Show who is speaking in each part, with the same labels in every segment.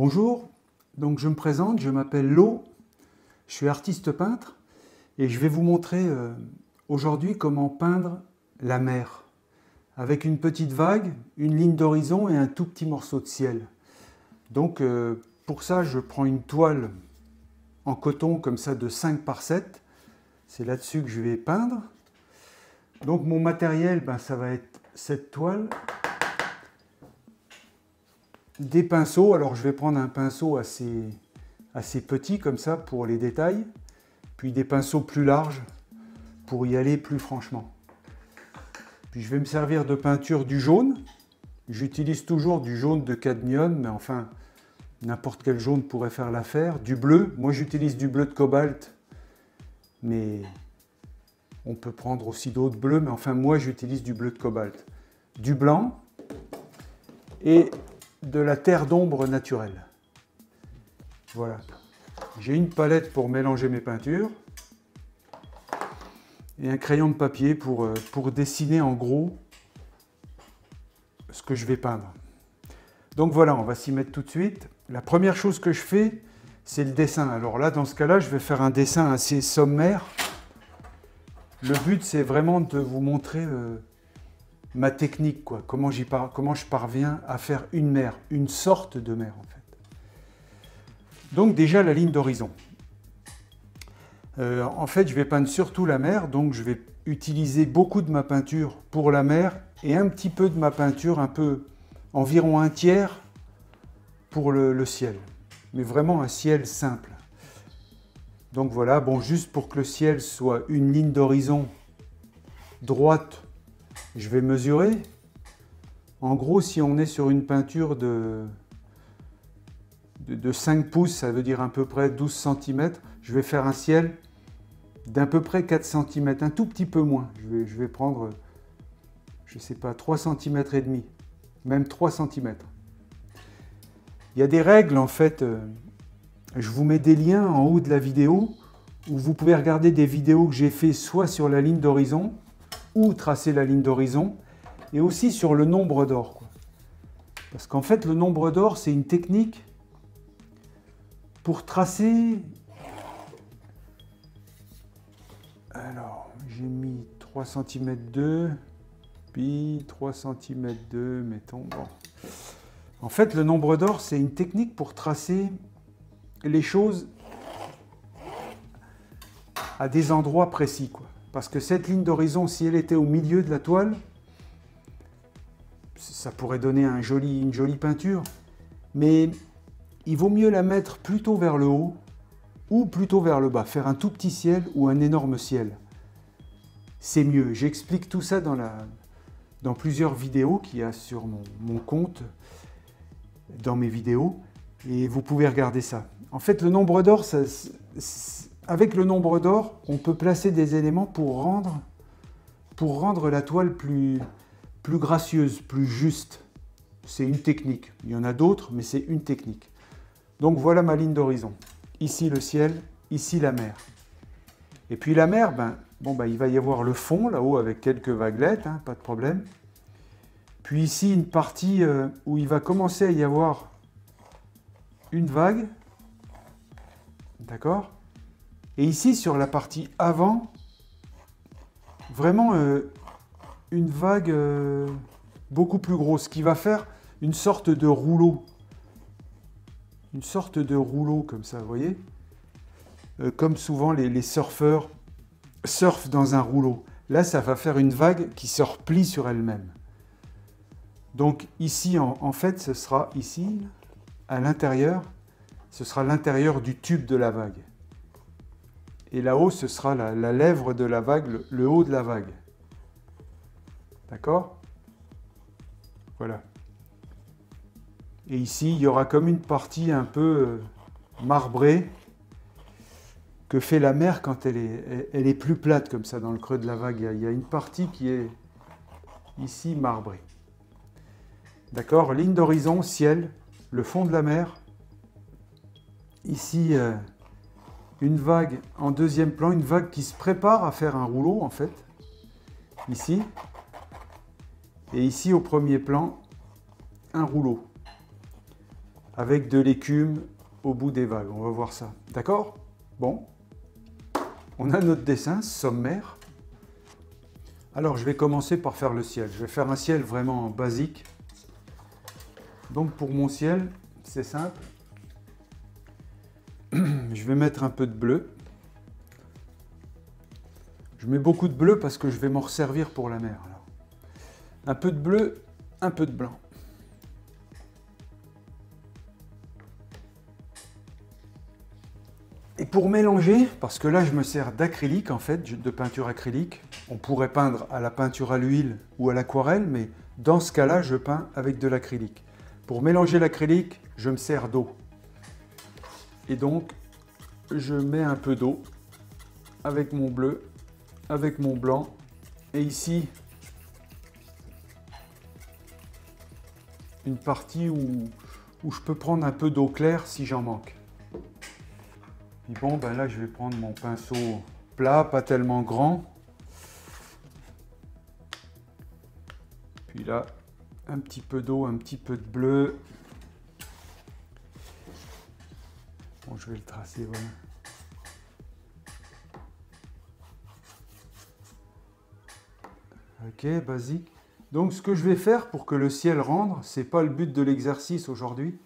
Speaker 1: Bonjour, donc je me présente, je m'appelle Lo, je suis artiste peintre et je vais vous montrer aujourd'hui comment peindre la mer avec une petite vague, une ligne d'horizon et un tout petit morceau de ciel. Donc pour ça je prends une toile en coton comme ça de 5 par 7, c'est là-dessus que je vais peindre. Donc mon matériel, ça va être cette toile. Des pinceaux, alors je vais prendre un pinceau assez petit comme ça pour les détails, puis des pinceaux plus larges pour y aller plus franchement. Puis je vais me servir de peinture du jaune, j'utilise toujours du jaune de cadmium, mais enfin n'importe quel jaune pourrait faire l'affaire. Du bleu, moi j'utilise du bleu de cobalt, mais on peut prendre aussi d'autres bleus, mais enfin moi j'utilise du bleu de cobalt. Du blanc et de la terre d'ombre naturelle. Voilà. J'ai une palette pour mélanger mes peintures et un crayon de papier pour dessiner en gros ce que je vais peindre. Donc voilà, on va s'y mettre tout de suite. La première chose que je fais, c'est le dessin. Alors là, dans ce cas-là, je vais faire un dessin assez sommaire. Le but, c'est vraiment de vous montrer ma technique, quoi. Comment je parviens à faire une mer, une sorte de mer en fait. Donc déjà la ligne d'horizon. En fait, je vais peindre surtout la mer, donc je vais utiliser beaucoup de ma peinture pour la mer et un petit peu de ma peinture, environ un tiers pour le ciel. Mais vraiment un ciel simple. Donc voilà, bon, juste pour que le ciel soit une ligne d'horizon droite, je vais mesurer. En gros, si on est sur une peinture de 5 pouces, ça veut dire à peu près 12 cm, je vais faire un ciel d'à peu près 4 cm, un tout petit peu moins. Je vais prendre, je sais pas, 3 cm et demi, même 3 cm. Il y a des règles en fait, je vous mets des liens en haut de la vidéo où vous pouvez regarder des vidéos que j'ai fait soit sur la ligne d'horizon, ou tracer la ligne d'horizon, et aussi sur le nombre d'or. Parce qu'en fait, le nombre d'or, c'est une technique pour tracer... Alors, j'ai mis 3 cm 2, puis 3 cm 2, mettons. Bon. En fait, le nombre d'or, c'est une technique pour tracer les choses à des endroits précis, quoi. Parce que cette ligne d'horizon, si elle était au milieu de la toile, ça pourrait donner une jolie peinture. Mais il vaut mieux la mettre plutôt vers le haut ou plutôt vers le bas. Faire un tout petit ciel ou un énorme ciel. C'est mieux. J'explique tout ça dans plusieurs vidéos qu'il y a sur mon compte, dans mes vidéos. Et vous pouvez regarder ça. En fait, le nombre d'or, avec le nombre d'or, on peut placer des éléments pour rendre la toile plus gracieuse, plus juste. C'est une technique. Il y en a d'autres, mais c'est une technique. Donc voilà ma ligne d'horizon. Ici le ciel, ici la mer. Et puis la mer, il va y avoir le fond là-haut avec quelques vaguelettes, hein, pas de problème. Puis ici une partie où il va commencer à y avoir une vague. D'accord ? Et ici, sur la partie avant, vraiment une vague beaucoup plus grosse, qui va faire une sorte de rouleau. Une sorte de rouleau comme ça, vous voyez, comme souvent les surfeurs surfent dans un rouleau. Là, ça va faire une vague qui se replie sur elle-même. Donc ici, en fait, ce sera ici, à l'intérieur, ce sera l'intérieur du tube de la vague. Et là-haut, ce sera la lèvre de la vague, le haut de la vague. D'accord ? Voilà. Et ici, il y aura comme une partie un peu marbrée que fait la mer quand elle est plus plate, comme ça, dans le creux de la vague. Il y a une partie qui est ici marbrée. D'accord ? Ligne d'horizon, ciel, le fond de la mer. Ici... une vague en deuxième plan, une vague qui se prépare à faire un rouleau en fait, ici, et ici au premier plan, un rouleau. avec de l'écume au bout des vagues. On va voir ça. D'accord? Bon. On a notre dessin sommaire. Alors, je vais commencer par faire le ciel. Je vais faire un ciel vraiment basique. Donc, pour mon ciel, c'est simple. Je vais mettre un peu de bleu. Je mets beaucoup de bleu parce que je vais m'en resservir pour la mer. Alors. Un peu de bleu, un peu de blanc. Et pour mélanger, parce que là je me sers d'acrylique en fait, de peinture acrylique. On pourrait peindre à la peinture à l'huile ou à l'aquarelle, mais dans ce cas-là, je peins avec de l'acrylique. Pour mélanger l'acrylique, je me sers d'eau. Et donc, je mets un peu d'eau avec mon bleu, avec mon blanc. Et ici, une partie où je peux prendre un peu d'eau claire si j'en manque. Puis bon, ben là, je vais prendre mon pinceau plat, pas tellement grand. Puis là, un petit peu d'eau, un petit peu de bleu. Bon, je vais le tracer, voilà. Ok, basique. Donc, ce que je vais faire pour que le ciel rende, c'est pas le but de l'exercice aujourd'hui.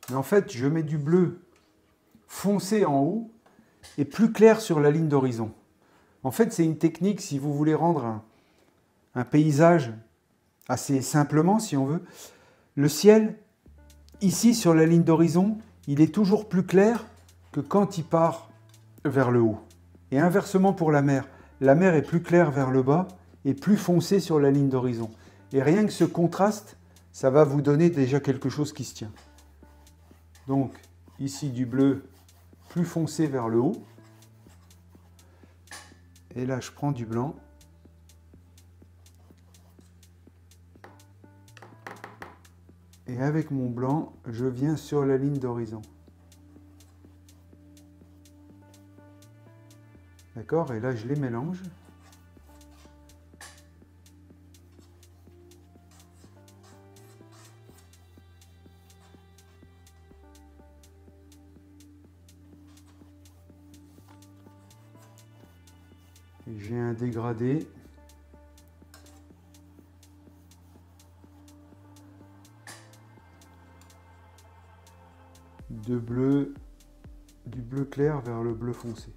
Speaker 1: Mais en fait, je mets du bleu foncé en haut et plus clair sur la ligne d'horizon. En fait, c'est une technique si vous voulez rendre un paysage assez simplement, si on veut. Le ciel, ici sur la ligne d'horizon, il est toujours plus clair que quand il part vers le haut. Et inversement pour la mer. La mer est plus claire vers le bas et plus foncée sur la ligne d'horizon. Et rien que ce contraste, ça va vous donner déjà quelque chose qui se tient. Donc, ici du bleu plus foncé vers le haut. Et là, je prends du blanc. Et avec mon blanc, je viens sur la ligne d'horizon. D'accord? Et là, je les mélange. Et j'ai un dégradé. De bleu, du bleu clair vers le bleu foncé.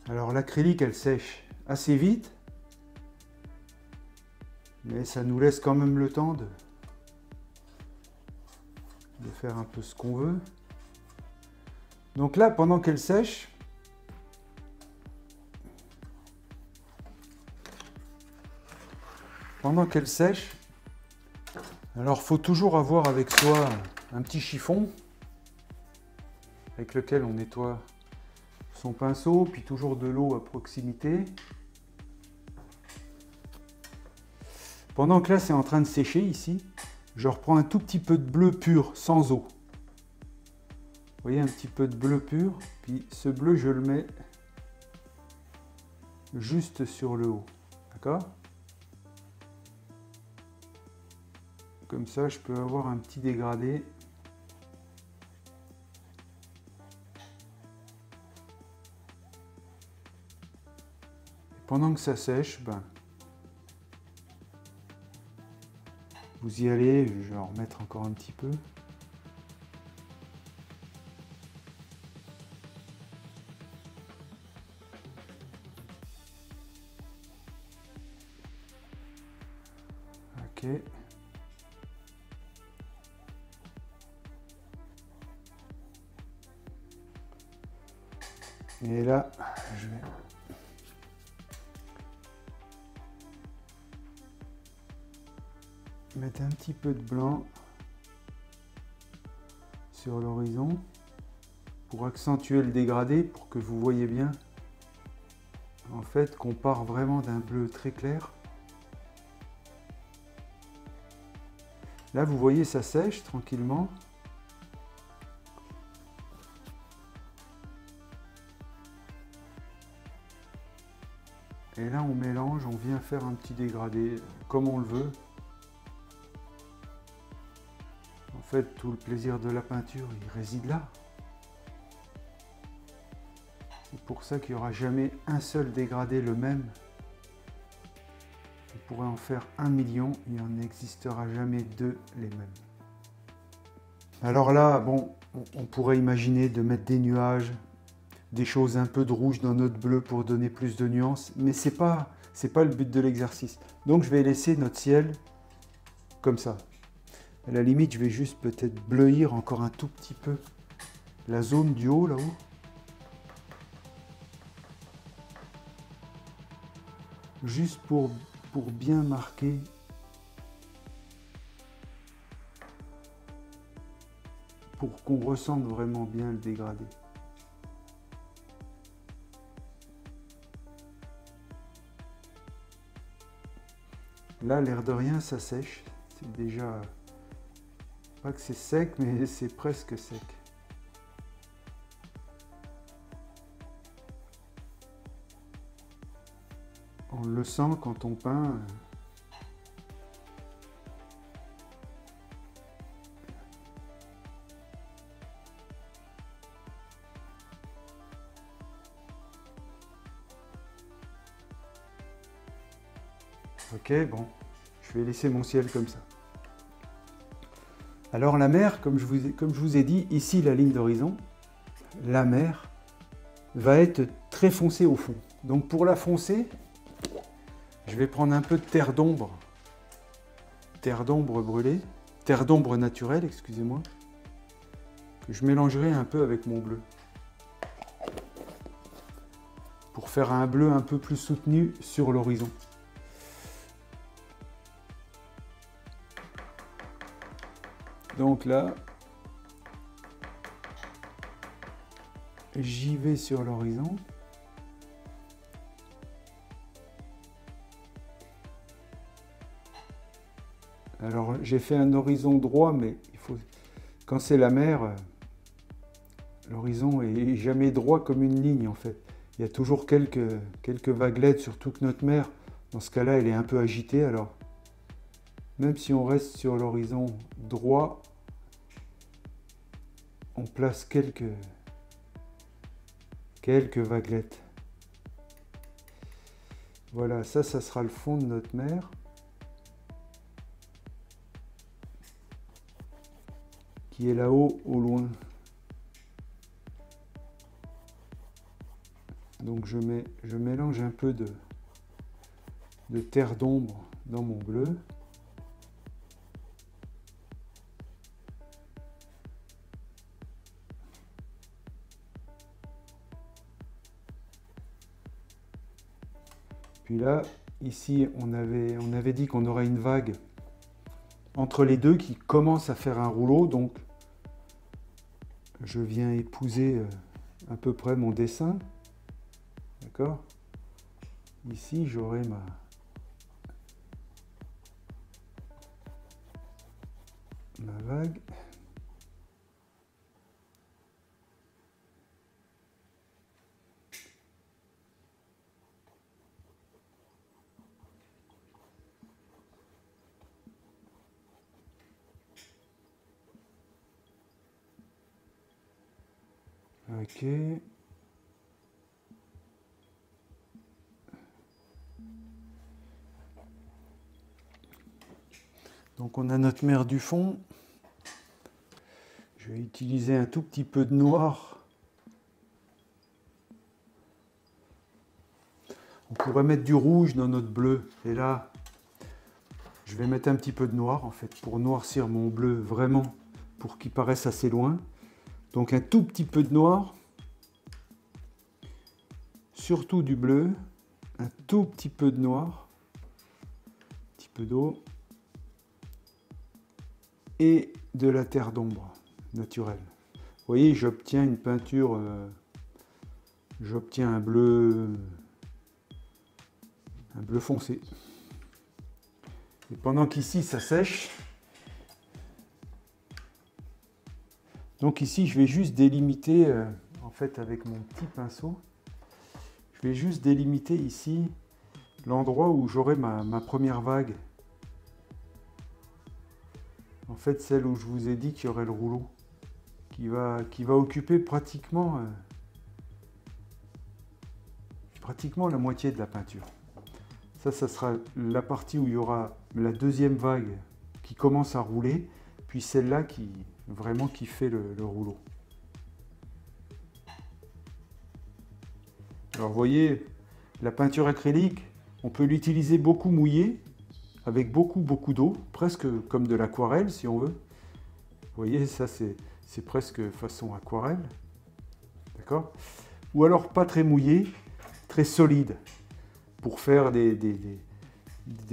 Speaker 1: Alors l'acrylique, elle sèche assez vite, mais ça nous laisse quand même le temps de faire un peu ce qu'on veut. Donc là, pendant qu'elle sèche, alors faut toujours avoir avec soi un petit chiffon avec lequel on nettoie son pinceau, puis toujours de l'eau à proximité. Pendant que là c'est en train de sécher ici, je reprends un tout petit peu de bleu pur, sans eau. Vous voyez, un petit peu de bleu pur, puis ce bleu je le mets juste sur le haut, d'accord? Comme ça je peux avoir un petit dégradé. Pendant que ça sèche, ben, vous y allez, je vais en remettre encore un petit peu. Ok. Et là, je vais mettre un petit peu de blanc sur l'horizon pour accentuer le dégradé, pour que vous voyez bien en fait qu'on part vraiment d'un bleu très clair. Là vous voyez ça sèche tranquillement. Et là, on mélange, on vient faire un petit dégradé comme on le veut. En fait, tout le plaisir de la peinture, il réside là. C'est pour ça qu'il n'y aura jamais un seul dégradé le même. On pourrait en faire 1 million, il n'en existera jamais 2 les mêmes. Alors là, bon, on pourrait imaginer de mettre des nuages, des choses un peu de rouge dans notre bleu pour donner plus de nuances, mais c'est pas le but de l'exercice. Donc je vais laisser notre ciel comme ça. À la limite, je vais juste peut-être bleuir encore un tout petit peu la zone du haut là-haut. Juste pour bien marquer pour qu'on ressente vraiment bien le dégradé. Là, l'air de rien, ça sèche. C'est déjà... Pas que c'est sec, mais c'est presque sec. On le sent quand on peint. Ok, bon, je vais laisser mon ciel comme ça. Alors la mer, comme je vous ai dit, ici la ligne d'horizon, la mer va être très foncée au fond. Donc pour la foncer, je vais prendre un peu de terre d'ombre brûlée, terre d'ombre naturelle, excusez-moi, que je mélangerai un peu avec mon bleu. Pour faire un bleu un peu plus soutenu sur l'horizon. Donc là, j'y vais sur l'horizon. Alors j'ai fait un horizon droit, mais quand c'est la mer, l'horizon est jamais droit comme une ligne en fait. Il y a toujours quelques vaguelettes, surtout que notre mer, dans ce cas-là, elle est un peu agitée. Alors même si on reste sur l'horizon droit, on place quelques vaguelettes. Voilà, ça sera le fond de notre mer. Qui est là-haut, au loin. Donc je mélange un peu de terre d'ombre dans mon bleu. Puis là, ici, on avait dit qu'on aurait une vague entre les deux qui commence à faire un rouleau. Donc, je viens épouser à peu près mon dessin. D'accord? Ici, j'aurai ma vague. Ok. Donc on a notre mer du fond. Je vais utiliser un tout petit peu de noir. On pourrait mettre du rouge dans notre bleu. Et là, je vais mettre un petit peu de noir en fait pour noircir mon bleu vraiment, pour qu'il paraisse assez loin. Donc un tout petit peu de noir. Surtout du bleu. Un tout petit peu de noir. Un petit peu d'eau. Et de la terre d'ombre naturelle. Vous voyez, j'obtiens une peinture, j'obtiens un bleu foncé. Et pendant qu'ici ça sèche, donc ici je vais juste délimiter, en fait avec mon petit pinceau, je vais juste délimiter ici l'endroit où j'aurai ma première vague. En fait, celle où je vous ai dit qu'il y aurait le rouleau, qui va occuper pratiquement la moitié de la peinture. Ça sera la partie où il y aura la deuxième vague qui commence à rouler, puis celle-là qui fait le rouleau. Alors vous voyez, la peinture acrylique, on peut l'utiliser beaucoup mouillée, avec beaucoup d'eau, presque comme de l'aquarelle si on veut. Vous voyez, ça c'est presque façon aquarelle, d'accord? Ou alors pas très mouillé, très solide, pour faire des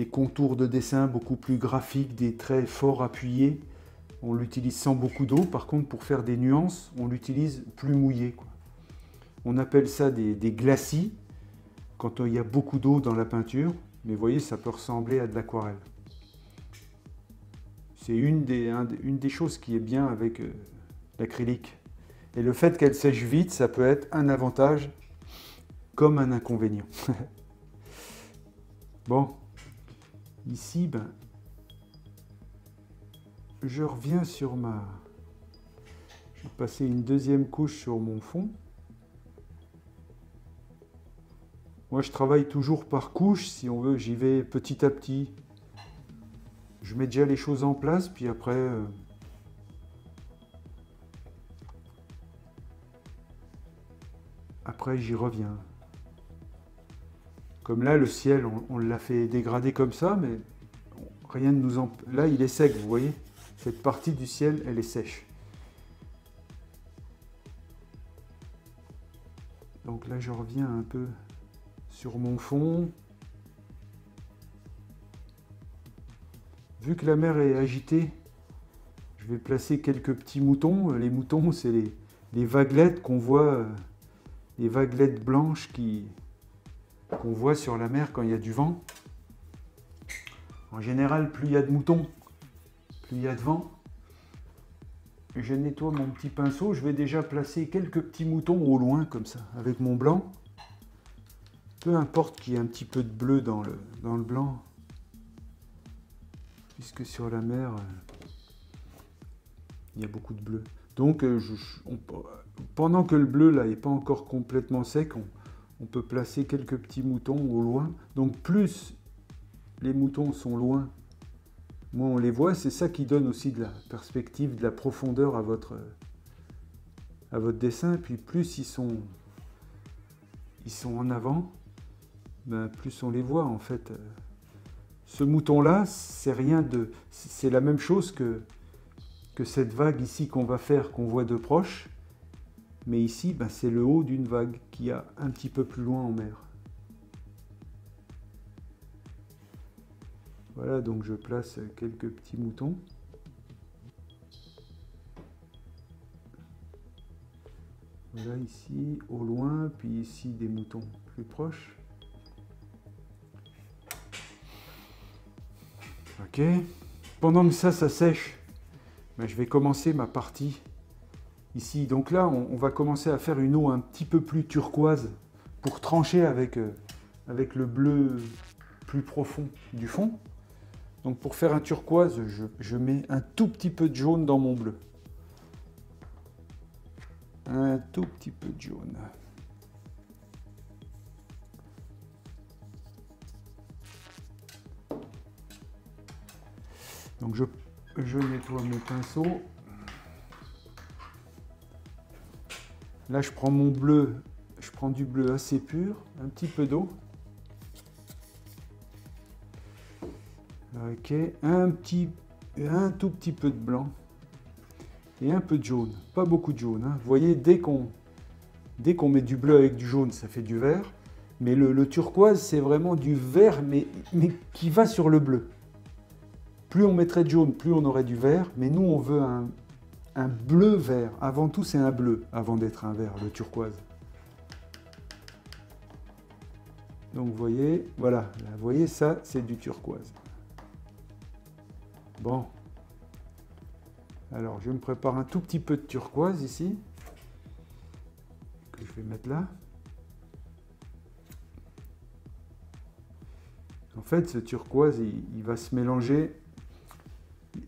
Speaker 1: contours de dessin beaucoup plus graphiques, des traits forts appuyés. On l'utilise sans beaucoup d'eau. Par contre, pour faire des nuances, on l'utilise plus mouillé, quoi. On appelle ça des glacis, quand il y a beaucoup d'eau dans la peinture. Mais vous voyez, ça peut ressembler à de l'aquarelle. C'est une des choses qui est bien avec l'acrylique. Et le fait qu'elle sèche vite, ça peut être un avantage comme un inconvénient. Bon, ici, je reviens sur je vais passer une deuxième couche sur mon fond. Moi, je travaille toujours par couche, si on veut, j'y vais petit à petit. Je mets déjà les choses en place, puis après... après, j'y reviens. Comme là, le ciel, on l'a fait dégrader comme ça, mais rien ne nous empêche. Là, il est sec, vous voyez? Cette partie du ciel, elle est sèche. Donc là, je reviens un peu sur mon fond. Vu que la mer est agitée, je vais placer quelques petits moutons. Les moutons, c'est les vaguelettes qu'on voit, les vaguelettes blanches qu'on voit sur la mer quand il y a du vent. En général, plus il y a de moutons, plus il y a de vent. Je nettoie mon petit pinceau. Je vais déjà placer quelques petits moutons au loin, comme ça, avec mon blanc. Peu importe qu'il y ait un petit peu de bleu dans le blanc, puisque sur la mer, il y a beaucoup de bleu. Donc, pendant que le bleu là n'est pas encore complètement sec, on peut placer quelques petits moutons au loin. Donc, plus les moutons sont loin, moins on les voit. C'est ça qui donne aussi de la perspective, de la profondeur à votre dessin. Et puis, plus ils sont en avant, plus on les voit en fait. Ce mouton-là, c'est la même chose que cette vague ici qu'on va faire, qu'on voit de proche. Mais ici, c'est le haut d'une vague qui a un petit peu plus loin en mer. Voilà, donc je place quelques petits moutons. Voilà, ici, au loin, puis ici, des moutons plus proches. Ok. Pendant que ça sèche, je vais commencer ma partie ici. Donc là, on va commencer à faire une eau un petit peu plus turquoise pour trancher avec le bleu plus profond du fond. Donc pour faire un turquoise, je mets un tout petit peu de jaune dans mon bleu. Un tout petit peu de jaune. Donc je nettoie mon pinceau. Là, je prends mon bleu, je prends du bleu assez pur, un petit peu d'eau. Ok, un tout petit peu de blanc et un peu de jaune, pas beaucoup de jaune. Vous voyez, dès qu'on met du bleu avec du jaune, ça fait du vert. Mais le turquoise, c'est vraiment du vert, mais qui va sur le bleu. Plus on mettrait de jaune, plus on aurait du vert. Mais nous, on veut un bleu vert. Avant tout, c'est un bleu, avant d'être un vert, le turquoise. Donc, vous voyez, voilà. Là, vous voyez, ça, c'est du turquoise. Bon. Alors, je me prépare un tout petit peu de turquoise ici. Que je vais mettre là. fait, ce turquoise, il va se mélanger.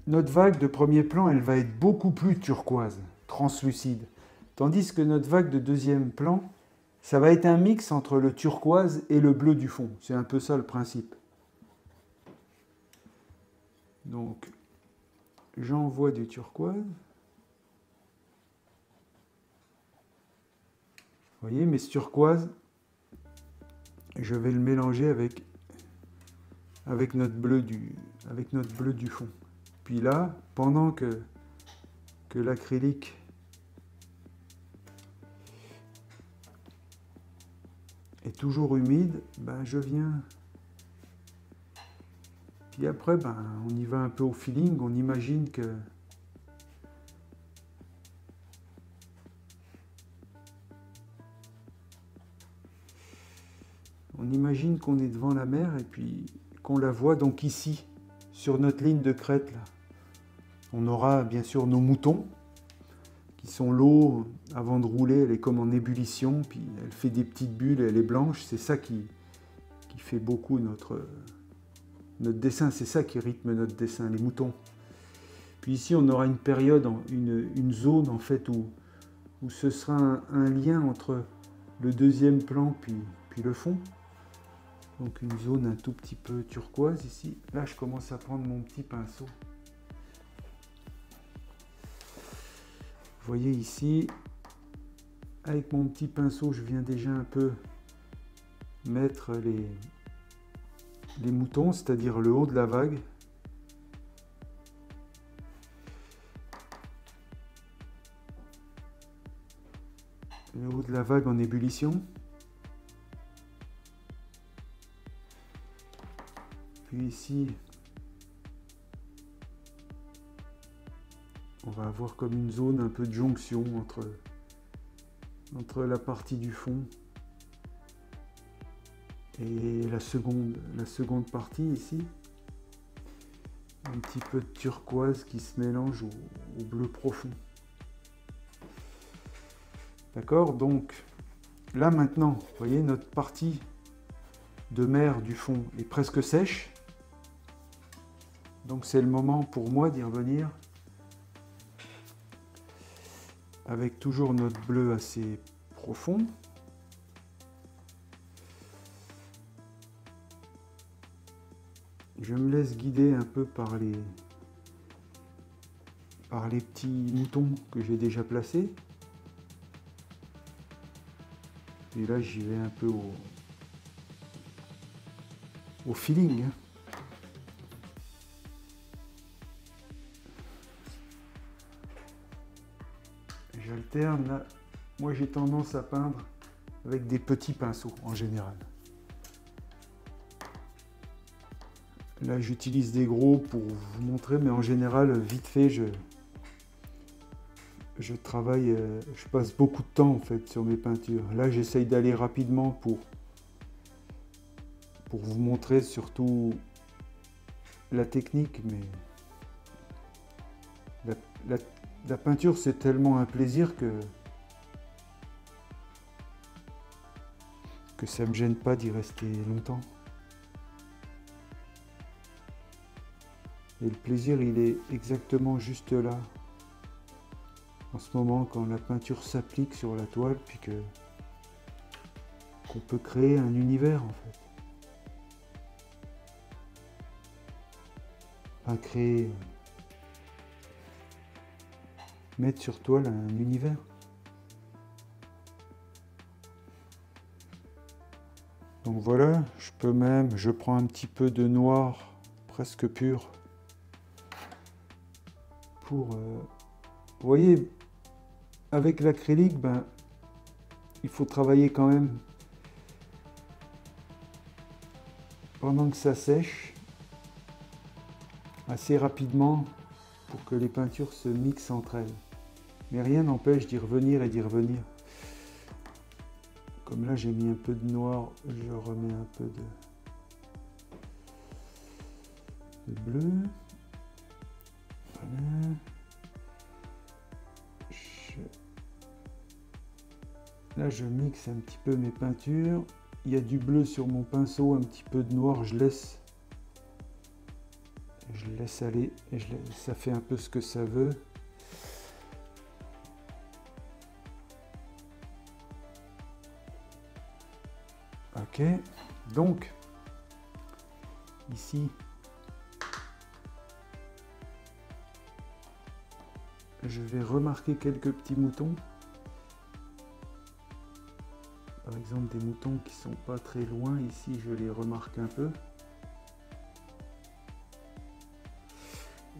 Speaker 1: Notre vague de premier plan, elle va être beaucoup plus turquoise, translucide. Tandis que notre vague de deuxième plan, ça va être un mix entre le turquoise et le bleu du fond. C'est un peu ça le principe. Donc, j'envoie du turquoise. Vous voyez, mais ce turquoise, je vais le mélanger avec notre bleu du fond. Puis là, pendant que l'acrylique est toujours humide, ben je viens. Puis après, ben, on y va un peu au feeling, on imagine que qu'on est devant la mer et puis qu'on la voit donc ici, sur notre ligne de crête là. On aura bien sûr nos moutons, qui sont l'eau avant de rouler, elle est comme en ébullition, puis elle fait des petites bulles, elle est blanche, c'est ça qui fait beaucoup notre dessin, c'est ça qui rythme notre dessin, les moutons. Puis ici on aura une période, une zone en fait où ce sera un lien entre le deuxième plan puis le fond. Donc une zone un tout petit peu turquoise ici. Là je commence à prendre mon petit pinceau. Vous voyez ici, avec mon petit pinceau, je viens déjà un peu mettre les moutons, c'est-à-dire le haut de la vague. Le haut de la vague en ébullition. Puis ici, on va avoir comme une zone un peu de jonction entre la partie du fond et la seconde partie ici. Un petit peu de turquoise qui se mélange au bleu profond. D'accord? Donc là maintenant, vous voyez, notre partie de mer du fond est presque sèche. Donc c'est le moment pour moi d'y revenir avec toujours notre bleu assez profond. Je me laisse guider un peu par les petits moutons que j'ai déjà placés. Et là j'y vais un peu au feeling. J'alterne là. Moi j'ai tendance à peindre avec des petits pinceaux en général. Là j'utilise des gros pour vous montrer, mais en général vite fait je travaille, je passe beaucoup de temps en fait sur mes peintures. Là j'essaye d'aller rapidement pour vous montrer surtout la technique, mais la peinture c'est tellement un plaisir que ça me gêne pas d'y rester longtemps. Et le plaisir il est exactement juste là. En ce moment, quand la peinture s'applique sur la toile, puis qu'on peut créer un univers en fait. Enfin, créer, mettre sur toile un univers. Donc voilà, je prends un petit peu de noir presque pur pour, vous voyez, avec l'acrylique, ben, il faut travailler quand même pendant que ça sèche assez rapidement pour que les peintures se mixent entre elles. Mais rien n'empêche d'y revenir et d'y revenir. Comme là j'ai mis un peu de noir, je remets un peu de bleu. Voilà. Là je mixe un petit peu mes peintures. Il y a du bleu sur mon pinceau, un petit peu de noir, je laisse Je le laisse aller, et ça fait un peu ce que ça veut. Ok, donc ici je vais remarquer quelques petits moutons. Par exemple des moutons qui sont pas très loin, ici je les remarque un peu.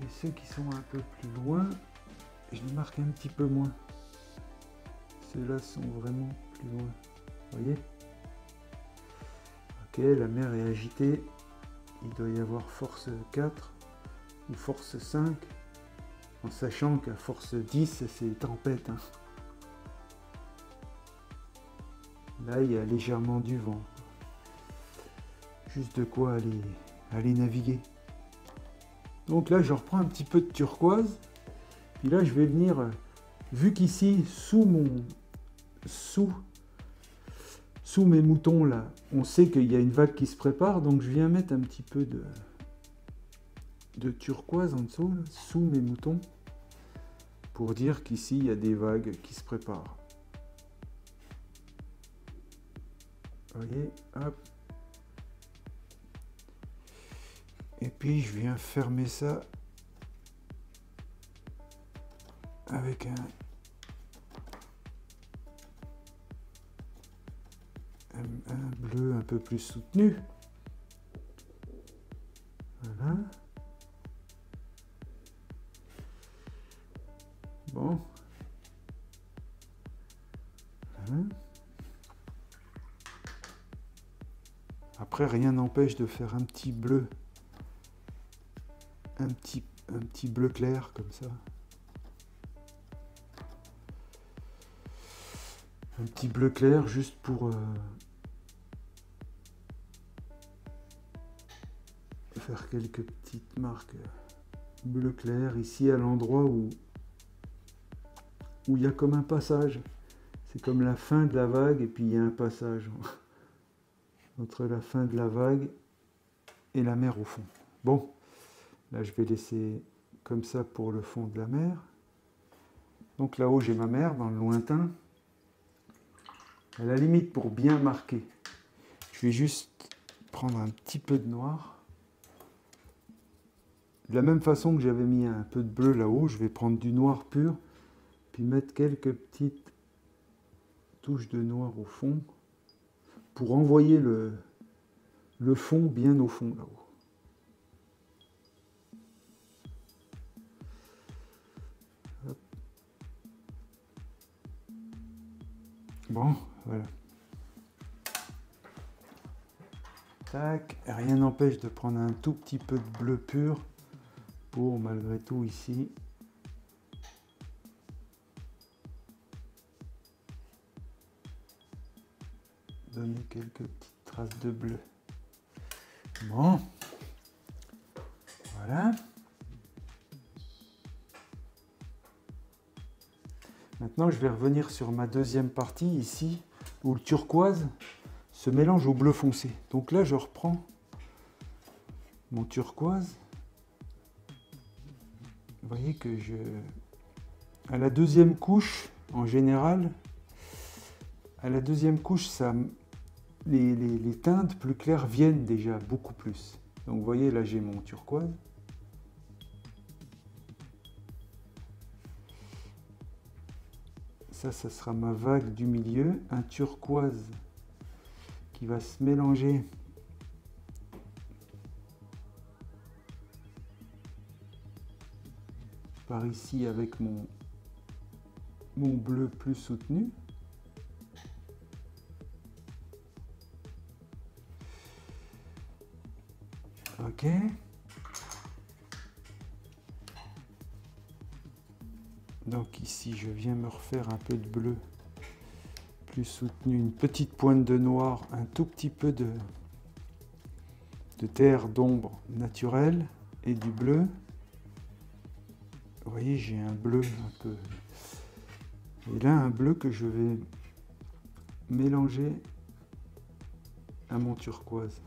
Speaker 1: Et ceux qui sont un peu plus loin, je les marque un petit peu moins. Ceux-là sont vraiment plus loin. Vous voyez? Ok, la mer est agitée. Il doit y avoir force 4 ou force 5. En sachant qu'à force 10, c'est tempête. Hein. Là, il y a légèrement du vent. Juste de quoi aller naviguer. Donc là, je reprends un petit peu de turquoise. Puis là, je vais venir, vu qu'ici, sous mes moutons, là, on sait qu'il y a une vague qui se prépare. Donc, je viens mettre un petit peu de turquoise en dessous, là, sous mes moutons, pour dire qu'ici, il y a des vagues qui se préparent. Vous voyez, hop. Et puis, je viens fermer ça avec un bleu un peu plus soutenu. Voilà. Bon. Voilà. Après, rien n'empêche de faire un petit bleu. Un petit bleu clair, comme ça. Un petit bleu clair, juste pour faire quelques petites marques bleu clair, ici à l'endroit où il y a comme un passage. C'est comme la fin de la vague, et puis il y a un passage entre la fin de la vague et la mer au fond. Bon, là je vais laisser comme ça pour le fond de la mer. Donc là-haut j'ai ma mer dans le lointain. À la limite, pour bien marquer, je vais juste prendre un petit peu de noir. De la même façon que j'avais mis un peu de bleu là-haut, je vais prendre du noir pur, puis mettre quelques petites touches de noir au fond, pour envoyer le fond bien au fond là-haut. Bon, voilà. Tac, rien n'empêche de prendre un tout petit peu de bleu pur pour, malgré tout, ici, donner quelques petites traces de bleu. Bon, voilà. Maintenant, je vais revenir sur ma deuxième partie, ici, où le turquoise se mélange au bleu foncé. Donc là, je reprends mon turquoise. Vous voyez que à la deuxième couche, en général, à la deuxième couche, les teintes plus claires viennent déjà beaucoup plus. Donc vous voyez, là j'ai mon turquoise. Ça sera ma vague du milieu, un turquoise qui va se mélanger par ici avec mon bleu plus soutenu. Ok. Donc ici, je viens me refaire un peu de bleu plus soutenu, une petite pointe de noir, un tout petit peu de terre d'ombre naturelle et du bleu. Vous voyez, j'ai un bleu un peu... Et là, un bleu que je vais mélanger à mon turquoise.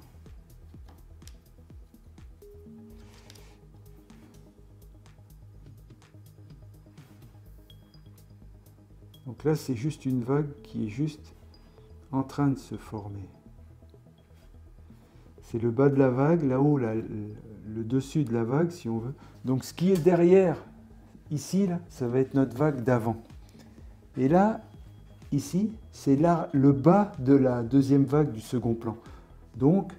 Speaker 1: Donc là, c'est juste une vague qui est juste en train de se former. C'est le bas de la vague, là-haut, le dessus de la vague, si on veut. Donc ce qui est derrière, ici, là, ça va être notre vague d'avant. Et là, ici, c'est là le bas de la deuxième vague du second plan. Donc,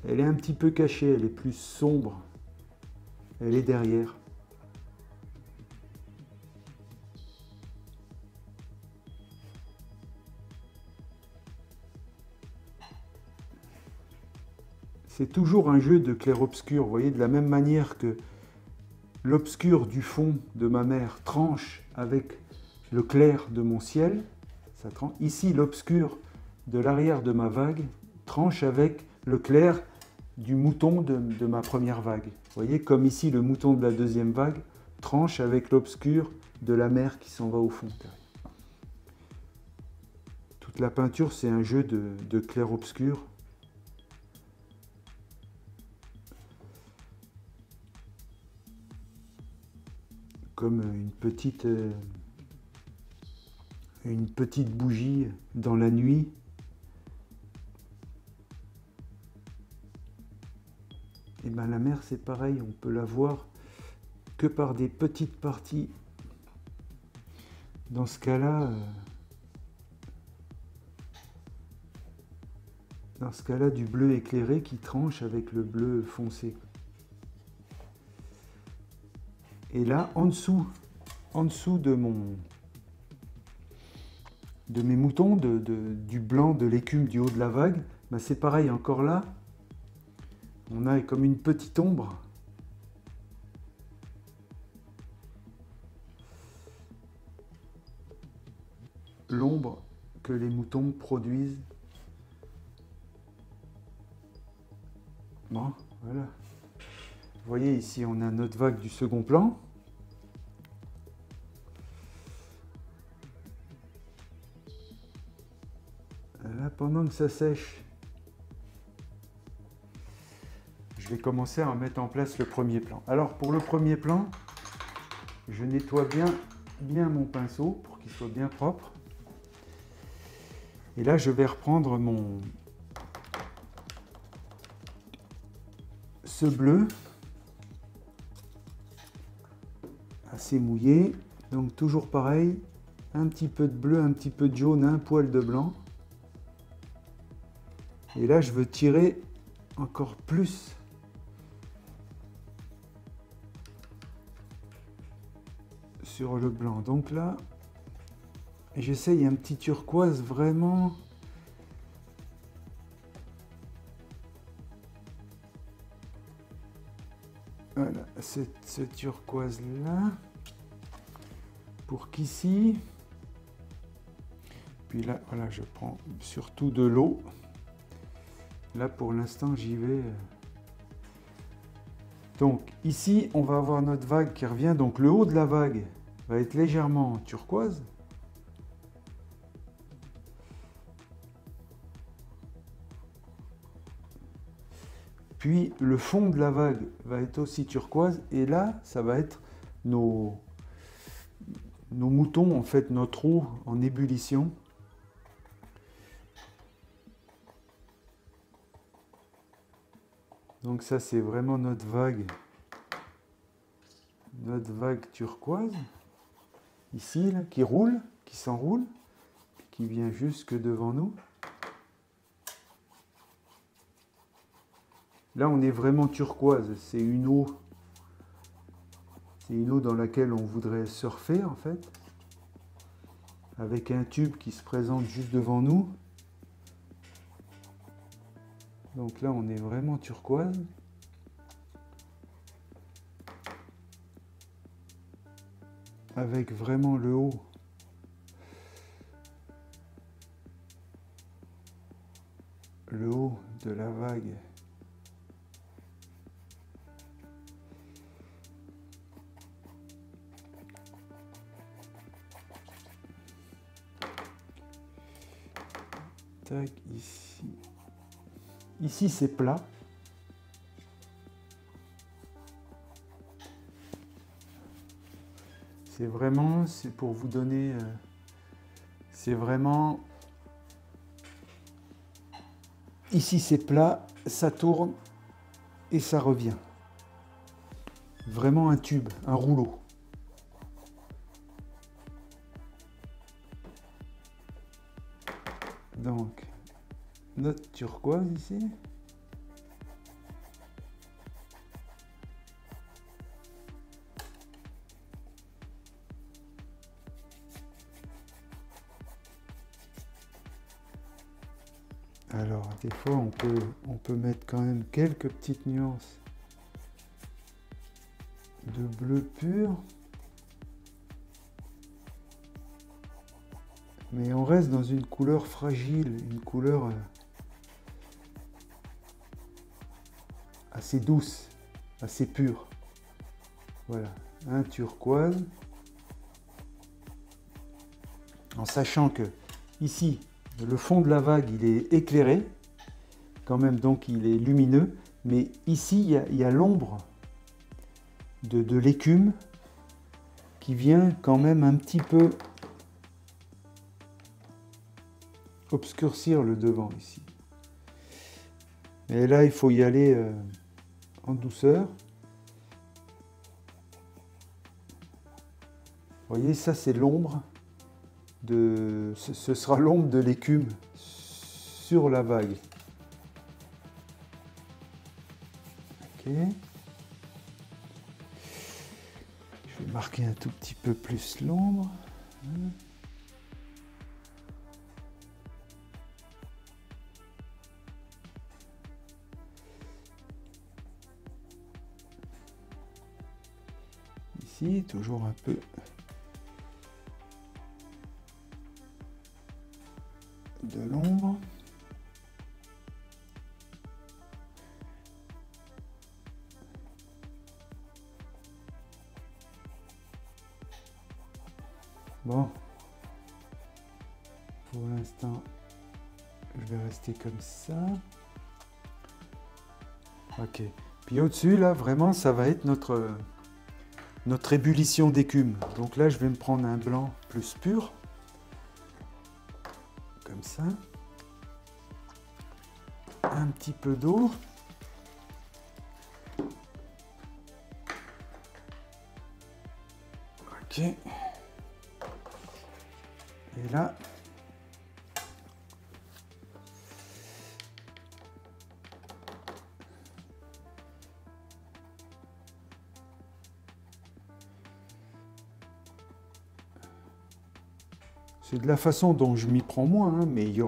Speaker 1: elle est un petit peu cachée, elle est plus sombre. Elle est derrière. C'est toujours un jeu de clair-obscur. Vous voyez, de la même manière que l'obscur du fond de ma mer tranche avec le clair de mon ciel, ça tranche. Ici, l'obscur de l'arrière de ma vague tranche avec le clair du mouton de ma première vague. Vous voyez, comme ici, le mouton de la deuxième vague tranche avec l'obscur de la mer qui s'en va au fond. Toute la peinture, c'est un jeu de clair-obscur. Comme une petite bougie dans la nuit. Et bien la mer, c'est pareil, on peut la voir que par des petites parties. Dans ce cas-là, du bleu éclairé qui tranche avec le bleu foncé. Et là, en dessous de mes moutons, du blanc de l'écume du haut de la vague, ben c'est pareil, encore là, on a comme une petite ombre. L'ombre que les moutons produisent. Bon, voilà. Vous voyez ici, on a notre vague du second plan. Là, pendant que ça sèche, je vais commencer à mettre en place le premier plan. Alors, pour le premier plan, je nettoie bien mon pinceau pour qu'il soit bien propre. Et là, je vais reprendre ce bleu assez mouillé. Donc toujours pareil, un petit peu de bleu, un petit peu de jaune, un poil de blanc. Et là, je veux tirer encore plus sur le blanc. Donc là, j'essaye un petit turquoise vraiment. Voilà, ce turquoise-là. Pour qu'ici, puis là, voilà, je prends surtout de l'eau. Là, pour l'instant, j'y vais. Donc, ici, on va avoir notre vague qui revient. Donc, le haut de la vague va être légèrement turquoise. Puis, le fond de la vague va être aussi turquoise. Et là, ça va être nos moutons, en fait, notre eau en ébullition. Donc ça, c'est vraiment notre vague turquoise, ici, là, qui roule, qui s'enroule, qui vient jusque devant nous. Là, on est vraiment turquoise, c'est une eau dans laquelle on voudrait surfer, en fait, avec un tube qui se présente juste devant nous. Donc là, on est vraiment turquoise. Avec vraiment le haut. Le haut de la vague. Tac, ici. Ici, c'est plat. C'est vraiment, c'est pour vous donner C'est vraiment... Ici c'est plat, ça tourne et ça revient. Vraiment un tube, un rouleau. Donc, notre turquoise ici. Alors, des fois, on peut mettre quand même quelques petites nuances de bleu pur. Mais on reste dans une couleur fragile, une couleur assez douce, assez pure. Voilà, un turquoise. En sachant que ici, le fond de la vague, il est éclairé, quand même, donc il est lumineux. Mais ici, il y a l'ombre de l'écume qui vient quand même un petit peu obscurcir le devant ici. Et là, il faut y aller en douceur. Vous voyez, ça c'est l'ombre de... Ce sera l'ombre de l'écume sur la vague. Ok. Je vais marquer un tout petit peu plus l'ombre. Ici, toujours un peu de l'ombre. Bon, pour l'instant, je vais rester comme ça. Ok. Puis au-dessus, là, vraiment, ça va être notre ébullition d'écume. Donc là, je vais me prendre un blanc plus pur. Comme ça. Un petit peu d'eau. Ok. Et là, c'est de la façon dont je m'y prends moi, hein, mais il y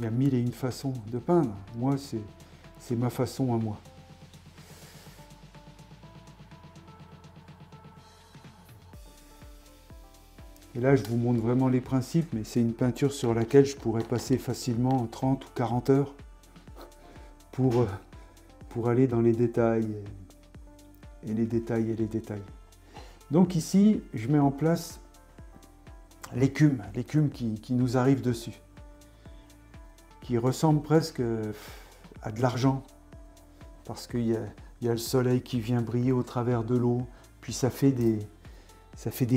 Speaker 1: a mille et une façons de peindre. Moi, c'est ma façon à moi. Et là, je vous montre vraiment les principes, mais c'est une peinture sur laquelle je pourrais passer facilement 30 ou 40 heures pour aller dans les détails, et les détails, et les détails. Donc ici, je mets en place l'écume qui nous arrive dessus, qui ressemble presque à de l'argent, parce qu'il y a le soleil qui vient briller au travers de l'eau, puis ça fait des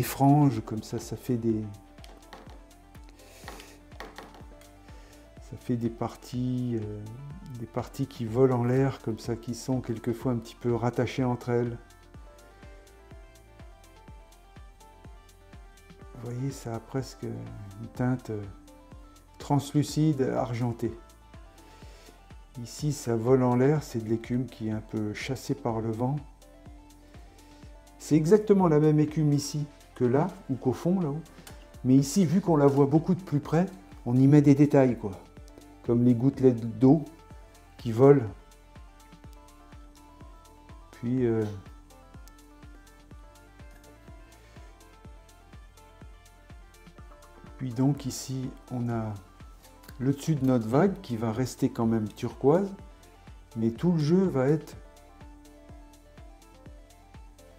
Speaker 1: franges comme ça fait des parties qui volent en l'air comme ça, qui sont quelquefois un petit peu rattachées entre elles. Vous voyez, ça a presque une teinte translucide, argentée. Ici, ça vole en l'air, c'est de l'écume qui est un peu chassée par le vent. C'est exactement la même écume ici que là, ou qu'au fond, là-haut. Mais ici, vu qu'on la voit beaucoup de plus près, on y met des détails, quoi. Comme les gouttelettes d'eau qui volent. Puis... donc ici, on a le dessus de notre vague qui va rester quand même turquoise, mais tout le jeu va être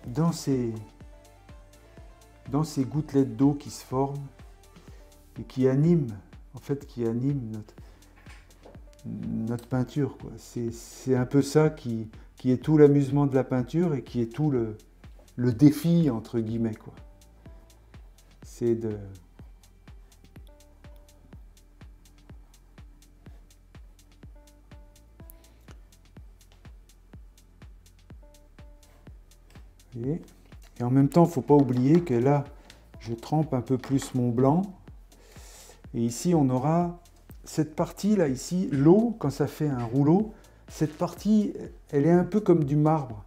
Speaker 1: dans ces gouttelettes d'eau qui se forment et qui animent, en fait, notre peinture, quoi. C'est un peu ça qui est tout l'amusement de la peinture et qui est tout le défi, entre guillemets, quoi. c'est de... Et en même temps, il ne faut pas oublier que là, je trempe un peu plus mon blanc. Et ici, on aura cette partie-là, ici, l'eau, quand ça fait un rouleau, cette partie, elle est un peu comme du marbre.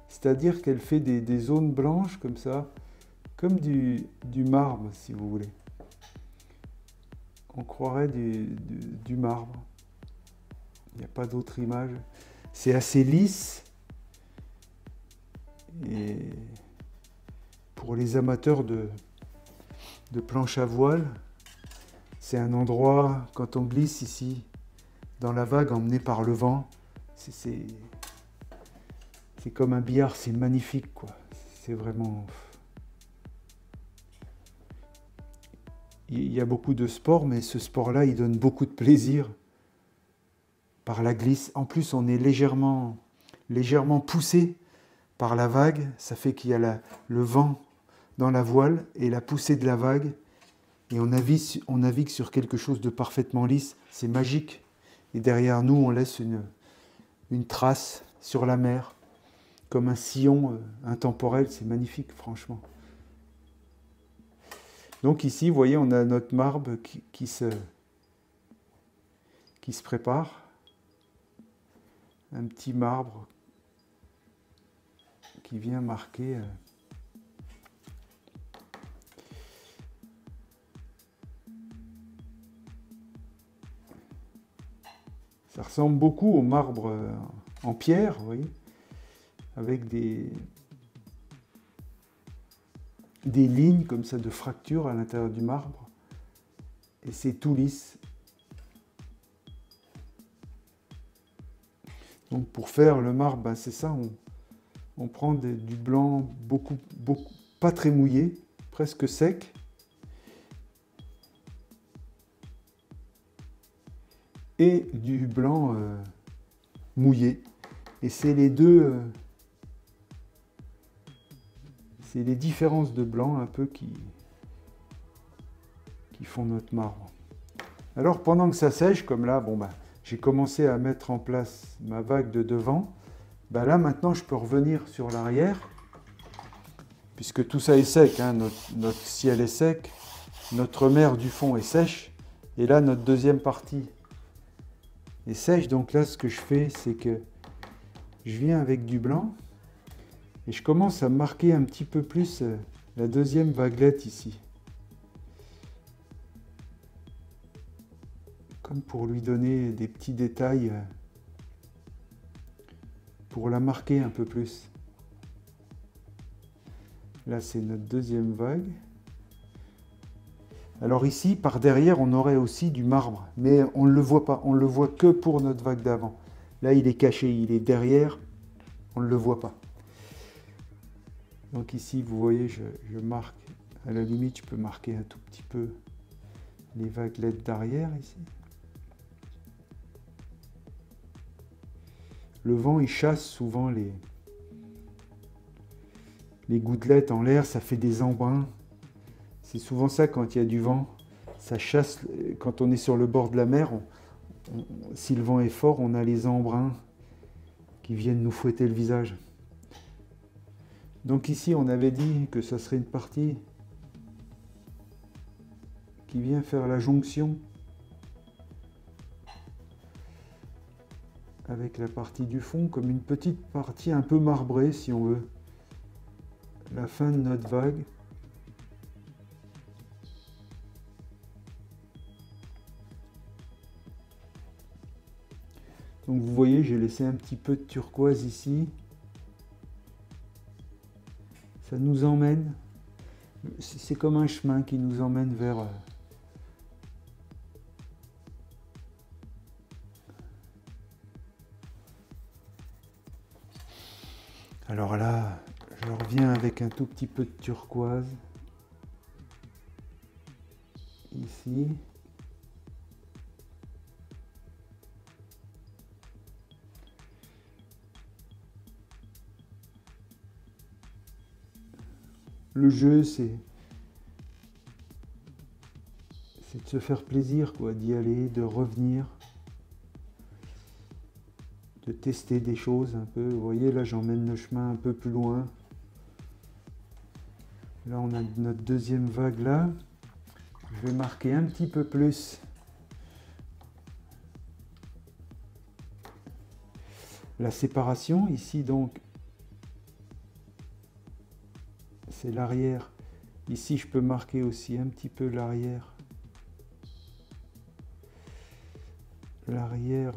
Speaker 1: C'est-à-dire qu'elle fait des zones blanches comme ça, comme du marbre, si vous voulez. On croirait du marbre. Il n'y a pas d'autre image. C'est assez lisse. Et pour les amateurs de planche à voile, c'est un endroit, quand on glisse ici, dans la vague emmenée par le vent, c'est comme un billard, c'est magnifique, quoi. C'est vraiment... Il y a beaucoup de sports, mais ce sport-là, il donne beaucoup de plaisir par la glisse. En plus, on est légèrement poussé par la vague. Ça fait qu'il y a le vent dans la voile et la poussée de la vague. Et on navigue sur quelque chose de parfaitement lisse. C'est magique. Et derrière nous, on laisse une trace sur la mer, comme un sillon intemporel. C'est magnifique, franchement. Donc ici, vous voyez, on a notre marbre qui se prépare. Un petit marbre qui vient marquer... Ça ressemble beaucoup au marbre en pierre, vous voyez, avec des lignes comme ça de fractures à l'intérieur du marbre. Et c'est tout lisse. Donc pour faire le marbre, ben c'est ça, on prend du blanc beaucoup, pas très mouillé, presque sec. Et du blanc mouillé. Et c'est les deux... c'est les différences de blanc un peu qui font notre marbre. Alors pendant que ça sèche, comme là, bon, bah, j'ai commencé à mettre en place ma vague de devant, bah, là maintenant je peux revenir sur l'arrière, puisque tout ça est sec, hein, notre ciel est sec, notre mer du fond est sèche, et là notre deuxième partie est sèche. Donc là ce que je fais, c'est que je viens avec du blanc, et je commence à marquer un petit peu plus la deuxième vaguelette ici. Comme pour lui donner des petits détails, pour la marquer un peu plus. Là, c'est notre deuxième vague. Alors ici, par derrière, on aurait aussi du marbre, mais on ne le voit pas. On ne le voit que pour notre vague d'avant. Là, il est caché, il est derrière, on ne le voit pas. Donc ici, vous voyez, je marque, à la limite, je peux marquer un tout petit peu les vaguelettes d'arrière ici. Le vent, il chasse souvent les gouttelettes en l'air, ça fait des embruns. C'est souvent ça quand il y a du vent. Ça chasse, quand on est sur le bord de la mer, si le vent est fort, on a les embruns qui viennent nous fouetter le visage. Donc ici, on avait dit que ça serait une partie qui vient faire la jonction avec la partie du fond, comme une petite partie un peu marbrée, si on veut. La fin de notre vague. Donc vous voyez, j'ai laissé un petit peu de turquoise ici. Ça nous emmène, c'est comme un chemin qui nous emmène vers... Alors là, je reviens avec un tout petit peu de turquoise. Ici. Le jeu, c'est se faire plaisir, quoi, d'y aller, de revenir, de tester des choses un peu. Vous voyez, là, j'emmène le chemin un peu plus loin. Là, on a notre deuxième vague là. Je vais marquer un petit peu plus la séparation. Ici, donc, c'est l'arrière. Ici, je peux marquer aussi un petit peu l'arrière. L'arrière.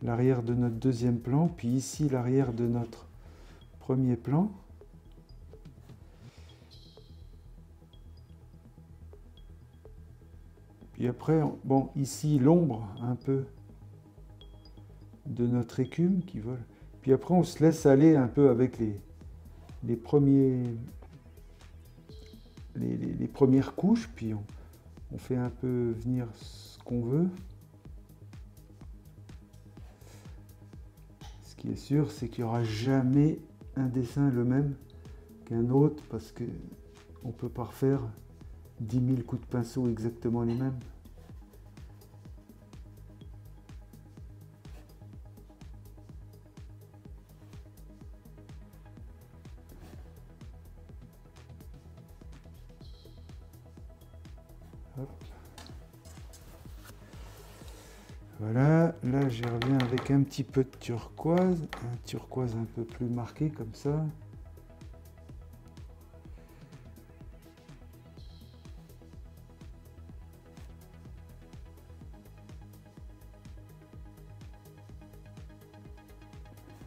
Speaker 1: L'arrière de notre deuxième plan, puis ici l'arrière de notre premier plan. Puis après, bon, ici l'ombre un peu de notre écume qui vole. Puis après, on se laisse aller un peu avec les premières couches, puis on fait un peu venir ce qu'on veut. Ce qui est sûr, c'est qu'il n'y aura jamais un dessin le même qu'un autre, parce qu'on ne peut pas refaire 10 000 coups de pinceau exactement les mêmes. Hop. Voilà, là je reviens avec un petit peu de turquoise, un turquoise un peu plus marqué comme ça.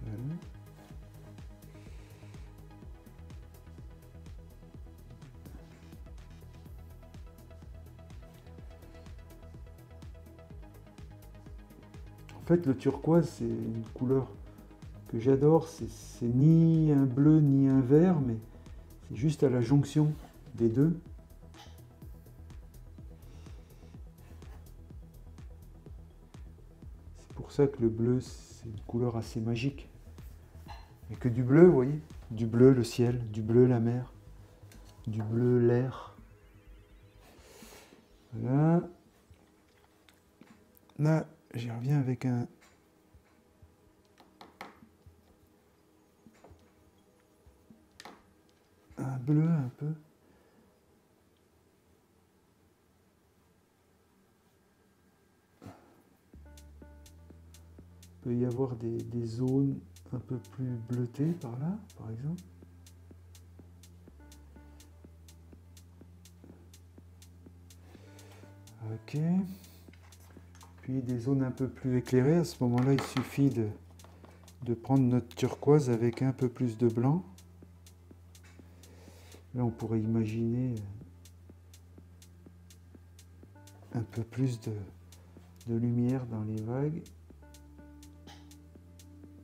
Speaker 1: Voilà. En fait, le turquoise, c'est une couleur que j'adore. C'est ni un bleu ni un vert, mais c'est juste à la jonction des deux. C'est pour ça que le bleu, c'est une couleur assez magique. Et que du bleu, vous voyez, du bleu le ciel, du bleu la mer, du bleu l'air. Voilà. Là, j'y reviens avec un bleu un peu. Il peut y avoir des zones un peu plus bleutées par là, par exemple. Ok. Puis des zones un peu plus éclairées. À ce moment-là, il suffit de prendre notre turquoise avec un peu plus de blanc. Là, on pourrait imaginer un peu plus de lumière dans les vagues.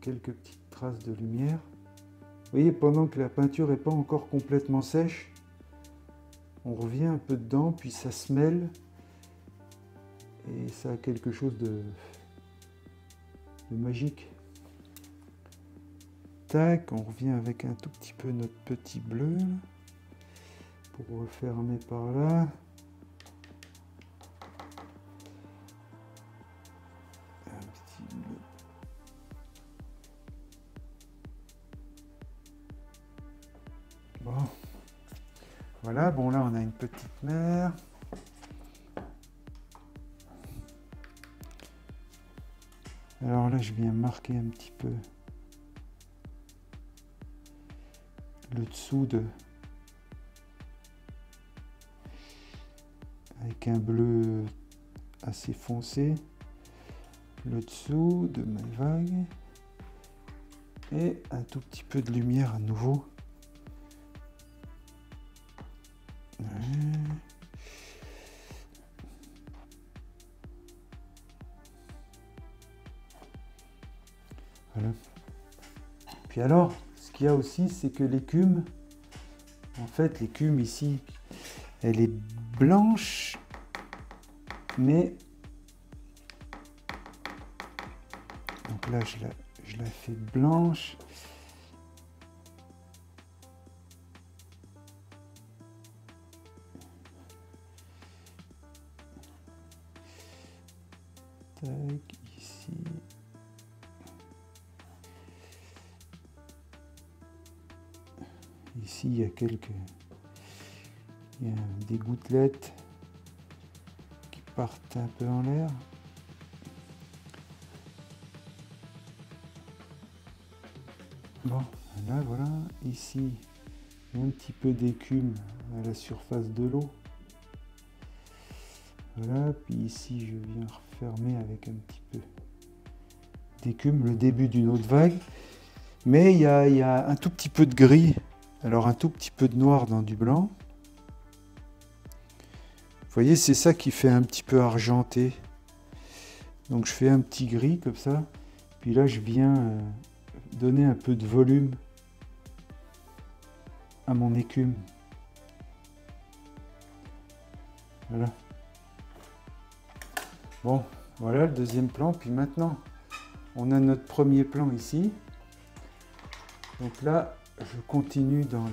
Speaker 1: Quelques petites traces de lumière. Vous voyez, pendant que la peinture n'est pas encore complètement sèche, on revient un peu dedans, puis ça se mêle. Et ça a quelque chose de magique. Tac, on revient avec un tout petit peu notre petit bleu. Pour refermer par là. Un petit bleu. Bon. Voilà, bon là on a une petite mer. Alors là je viens marquer un petit peu le dessous avec un bleu assez foncé, le dessous de mes vagues et un tout petit peu de lumière à nouveau. Voilà. Puis alors, ce qu'il y a aussi, c'est que l'écume, en fait, l'écume ici, elle est blanche, mais donc là, je la fais blanche. Tac, ici. Ici, il y a des gouttelettes qui partent un peu en l'air. Bon, là, voilà. Ici, il y a un petit peu d'écume à la surface de l'eau. Voilà, puis ici, je viens refermer avec un petit peu d'écume, le début d'une autre vague. Mais il y a un tout petit peu de gris. Alors un tout petit peu de noir dans du blanc. Vous voyez, c'est ça qui fait un petit peu argenté. Donc je fais un petit gris comme ça. Puis là, je viens donner un peu de volume à mon écume. Voilà. Bon, voilà le deuxième plan. Puis maintenant, on a notre premier plan ici. Donc là, je continue dans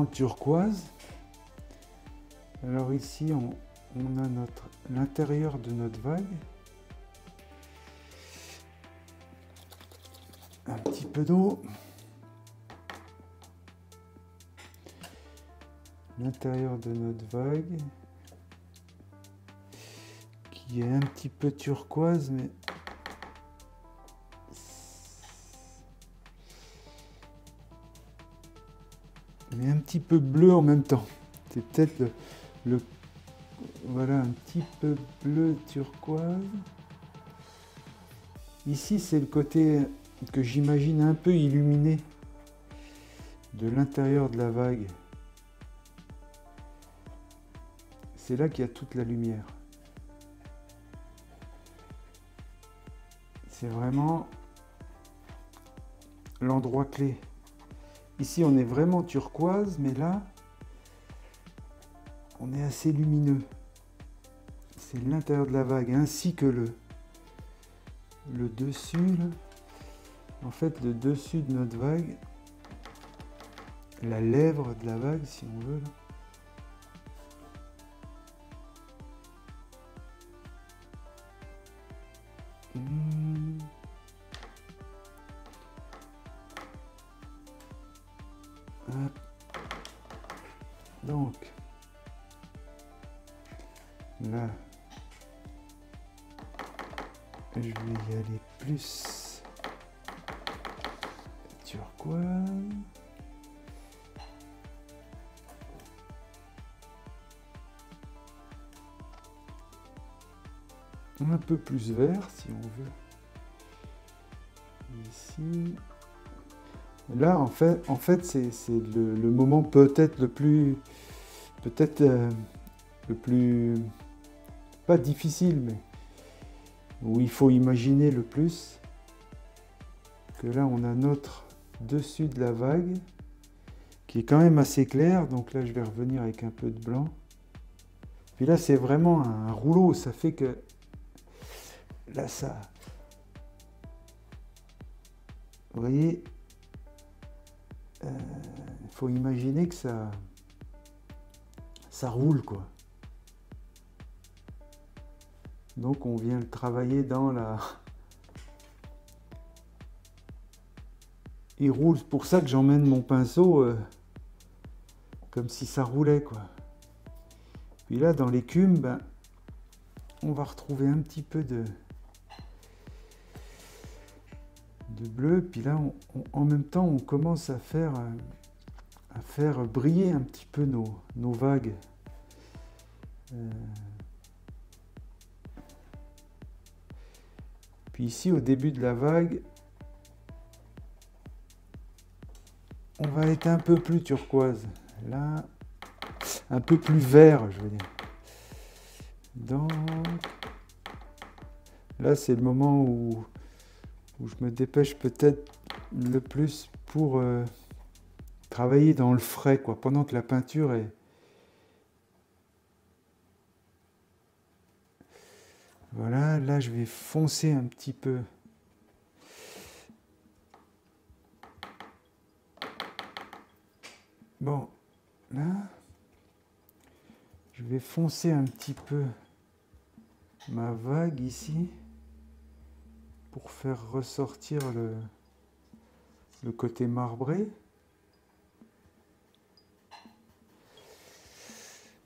Speaker 1: le turquoise. Alors ici, on a l'intérieur de notre vague. Un petit peu d'eau. L'intérieur de notre vague. Qui est un petit peu turquoise, mais un petit peu bleu en même temps. C'est peut-être voilà, un petit peu bleu turquoise. Ici, c'est le côté que j'imagine un peu illuminé de l'intérieur de la vague. C'est là qu'il y a toute la lumière. C'est vraiment l'endroit clé. Ici, on est vraiment turquoise, mais là, on est assez lumineux. C'est l'intérieur de la vague, ainsi que le dessus. Là. En fait, le dessus de notre vague, la lèvre de la vague, si on veut. Là. Donc, là, je vais y aller plus turquoise. Un peu plus vert, si on veut. Ici. Là, en fait c'est le moment peut-être le plus... le plus... pas difficile, mais où il faut imaginer le plus. Que là, on a notre dessus de la vague, qui est quand même assez clair. Donc là, je vais revenir avec un peu de blanc. Puis là, c'est vraiment un rouleau. Ça fait que... Là, ça... Vous voyez, il faut imaginer que ça roule, quoi. Donc on vient le travailler dans la... Il roule, c'est pour ça que j'emmène mon pinceau comme si ça roulait, quoi. Puis là, dans l'écume, ben, on va retrouver un petit peu de bleu. Puis là, en même temps, on commence à faire briller un petit peu nos vagues. Puis ici, au début de la vague, on va être un peu plus turquoise. Là, un peu plus vert, je veux dire. Donc, là, c'est le moment où je me dépêche peut-être le plus pour travailler dans le frais, quoi, pendant que la peinture est... Voilà, là, je vais foncer un petit peu. Bon, Là, je vais foncer un petit peu ma vague ici pour faire ressortir le côté marbré.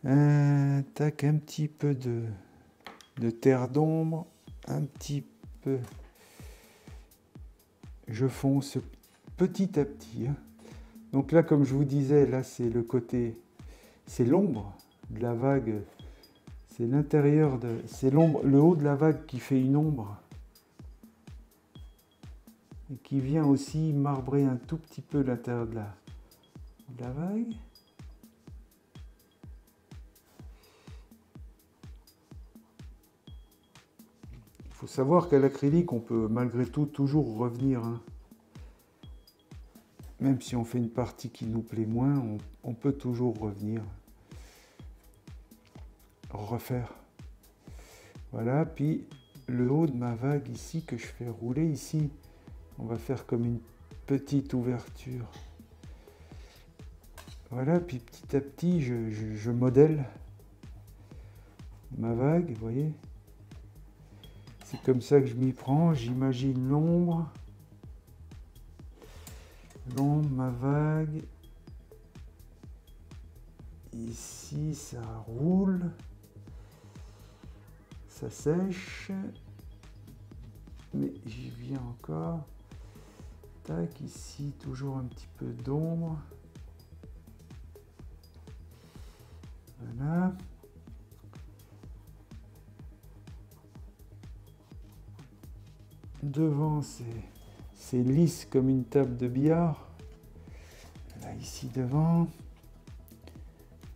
Speaker 1: Tac, un petit peu de terre d'ombre, un petit peu. Je fonce petit à petit. Donc là, comme je vous disais, là c'est le côté, c'est l'ombre de la vague, c'est l'intérieur de, c'est l'ombre, le haut de la vague qui fait une ombre et qui vient aussi marbrer un tout petit peu l'intérieur de la vague. Il faut savoir qu'à l'acrylique, on peut malgré tout toujours revenir. Même si on fait une partie qui nous plaît moins, on peut toujours revenir, refaire. Voilà, puis le haut de ma vague ici que je fais rouler ici, on va faire comme une petite ouverture. Voilà, puis petit à petit, je modèle ma vague, vous voyez. C'est comme ça que je m'y prends, j'imagine l'ombre. L'ombre, ma vague. Ici, ça roule. Ça sèche. Mais j'y viens encore. Tac, ici, toujours un petit peu d'ombre. Voilà. Devant, c'est lisse comme une table de billard. Là, ici devant.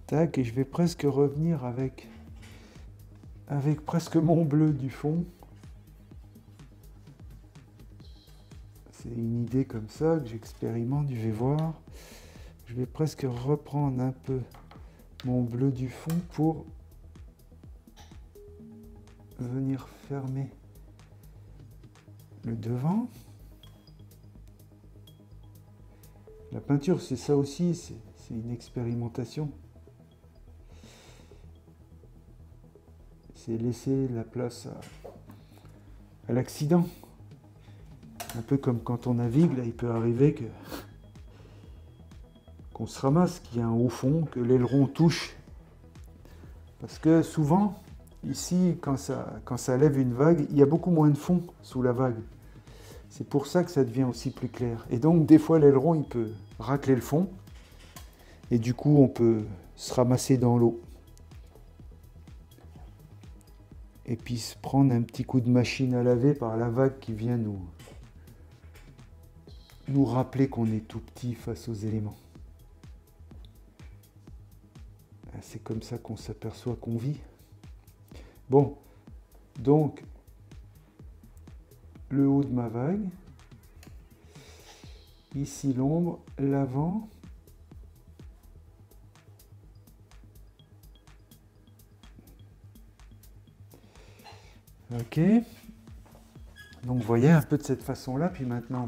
Speaker 1: Tac, et je vais presque revenir avec presque mon bleu du fond. C'est une idée comme ça que j'expérimente, je vais voir. Je vais presque reprendre un peu mon bleu du fond pour venir fermer le devant. La peinture, c'est ça aussi, c'est une expérimentation. C'est laisser la place à l'accident. Un peu comme quand on navigue, là, il peut arriver qu'on se ramasse, qu'il y a un haut fond, que l'aileron touche. Parce que souvent, ici, quand ça lève une vague, il y a beaucoup moins de fond sous la vague. C'est pour ça que ça devient aussi plus clair. Et donc, des fois, l'aileron, il peut racler le fond. Et du coup, on peut se ramasser dans l'eau. Et puis se prendre un petit coup de machine à laver par la vague qui vient nous rappeler qu'on est tout petit face aux éléments. C'est comme ça qu'on s'aperçoit qu'on vit. Bon, donc, le haut de ma vague, ici l'ombre, l'avant, ok, donc vous voyez un peu de cette façon là, puis maintenant,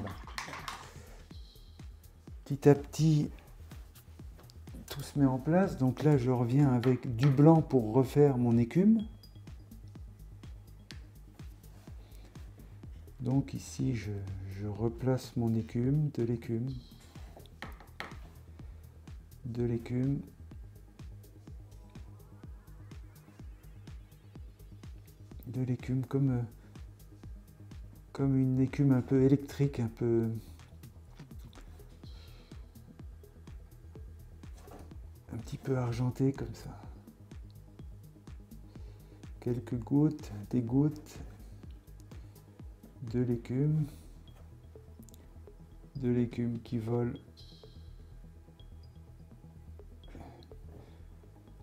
Speaker 1: petit à petit, tout se met en place. Donc là, je reviens avec du blanc pour refaire mon écume. Donc ici, je replace mon écume, de l'écume, de l'écume, de l'écume, comme une écume un peu électrique, un petit peu argentée comme ça. Quelques gouttes, des gouttes, de l'écume qui vole.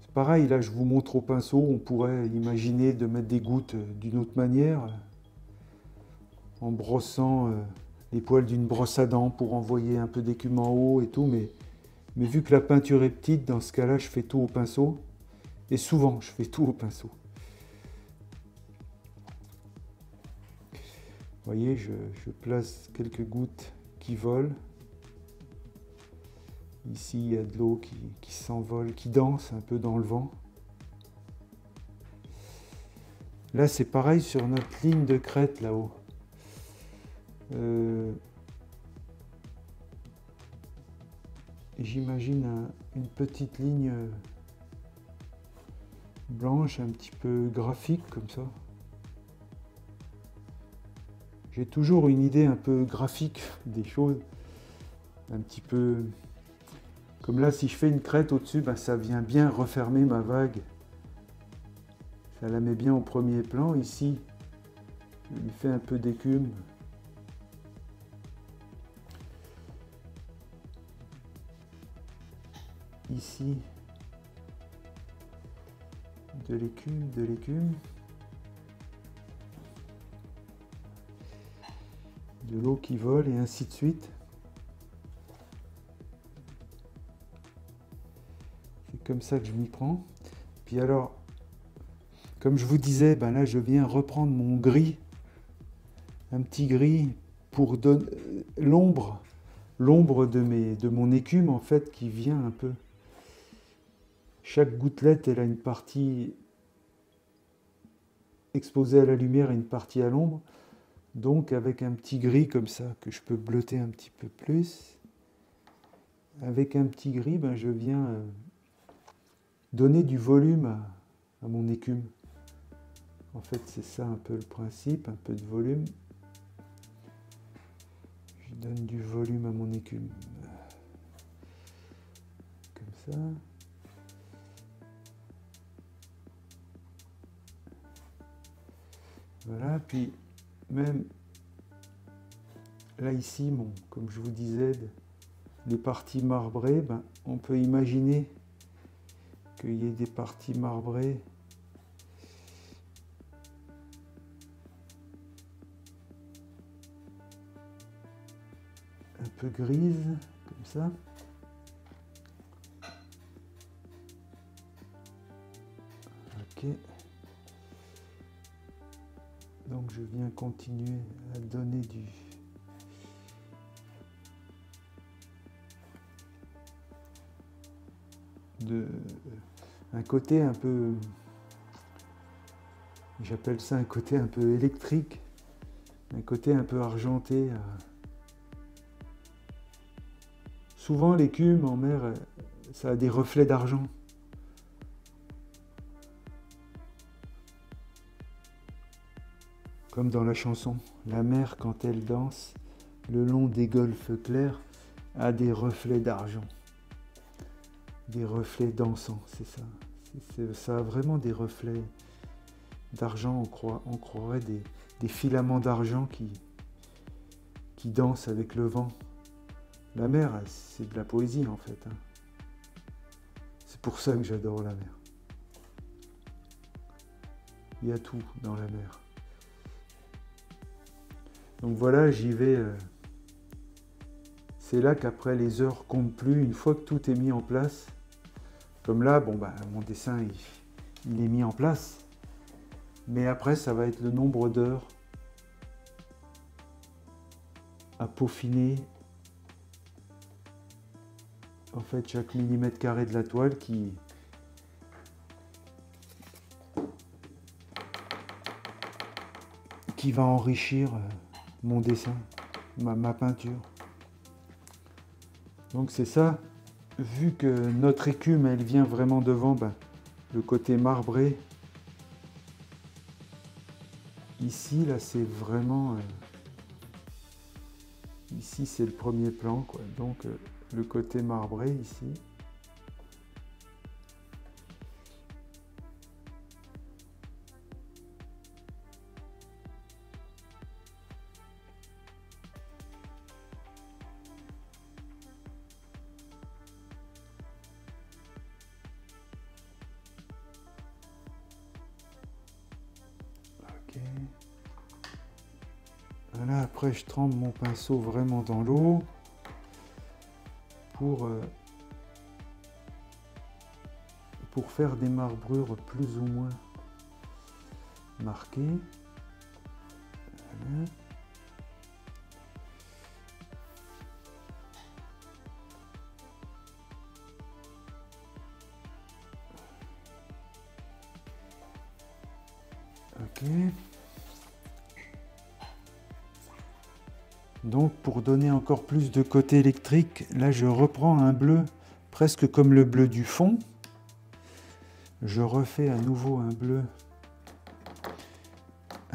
Speaker 1: C'est pareil, là je vous montre au pinceau, on pourrait imaginer de mettre des gouttes d'une autre manière, en brossant les poils d'une brosse à dents pour envoyer un peu d'écume en haut et tout, mais vu que la peinture est petite, dans ce cas-là, je fais tout au pinceau, et souvent je fais tout au pinceau. Vous voyez, je place quelques gouttes qui volent. Ici, il y a de l'eau qui s'envole, qui danse un peu dans le vent. Là, c'est pareil sur notre ligne de crête là-haut. J'imagine une petite ligne blanche, un petit peu graphique comme ça. J'ai toujours une idée un peu graphique des choses, un petit peu comme là, si je fais une crête au-dessus, ben, ça vient bien refermer ma vague. Ça la met bien au premier plan. Ici, je lui fais un peu d'écume. Ici, de l'écume, de l'écume. De l'eau qui vole et ainsi de suite. C'est comme ça que je m'y prends. Puis alors, comme je vous disais, ben là je viens reprendre mon gris, un petit gris pour donner l'ombre de mon écume en fait qui vient un peu. Chaque gouttelette elle a une partie exposée à la lumière et une partie à l'ombre. Donc avec un petit gris comme ça que je peux bleuter un petit peu plus, avec un petit gris, ben je viens donner du volume à mon écume. En fait, c'est ça un peu le principe, un peu de volume. Je donne du volume à mon écume. Comme ça. Voilà, puis même là ici, bon, comme je vous disais, les parties marbrées, ben, on peut imaginer qu'il y ait des parties marbrées un peu grises, comme ça. Ok. Donc je viens continuer à donner un côté un peu, j'appelle ça un côté un peu électrique, un côté un peu argenté. Souvent l'écume en mer, ça a des reflets d'argent. Comme dans la chanson, la mer quand elle danse, le long des golfes clairs, a des reflets d'argent. Des reflets dansants, c'est ça. Ça a vraiment des reflets d'argent, on croirait des filaments d'argent qui dansent avec le vent. La mer, c'est de la poésie en fait. C'est pour ça que j'adore la mer. Il y a tout dans la mer. Donc voilà, j'y vais. C'est là qu'après les heures comptent plus, une fois que tout est mis en place. Comme là, bon bah mon dessin il est mis en place. Mais après ça va être le nombre d'heures à peaufiner en fait chaque millimètre carré de la toile qui va enrichir mon dessin, ma peinture. Donc c'est ça, vu que notre écume elle vient vraiment devant, ben, le côté marbré, ici là c'est vraiment, ici c'est le premier plan quoi, donc le côté marbré ici. Voilà, après je trempe mon pinceau vraiment dans l'eau pour faire des marbrures plus ou moins marquées. Voilà. Donc pour donner encore plus de côté électrique, là je reprends un bleu presque comme le bleu du fond. Je refais à nouveau un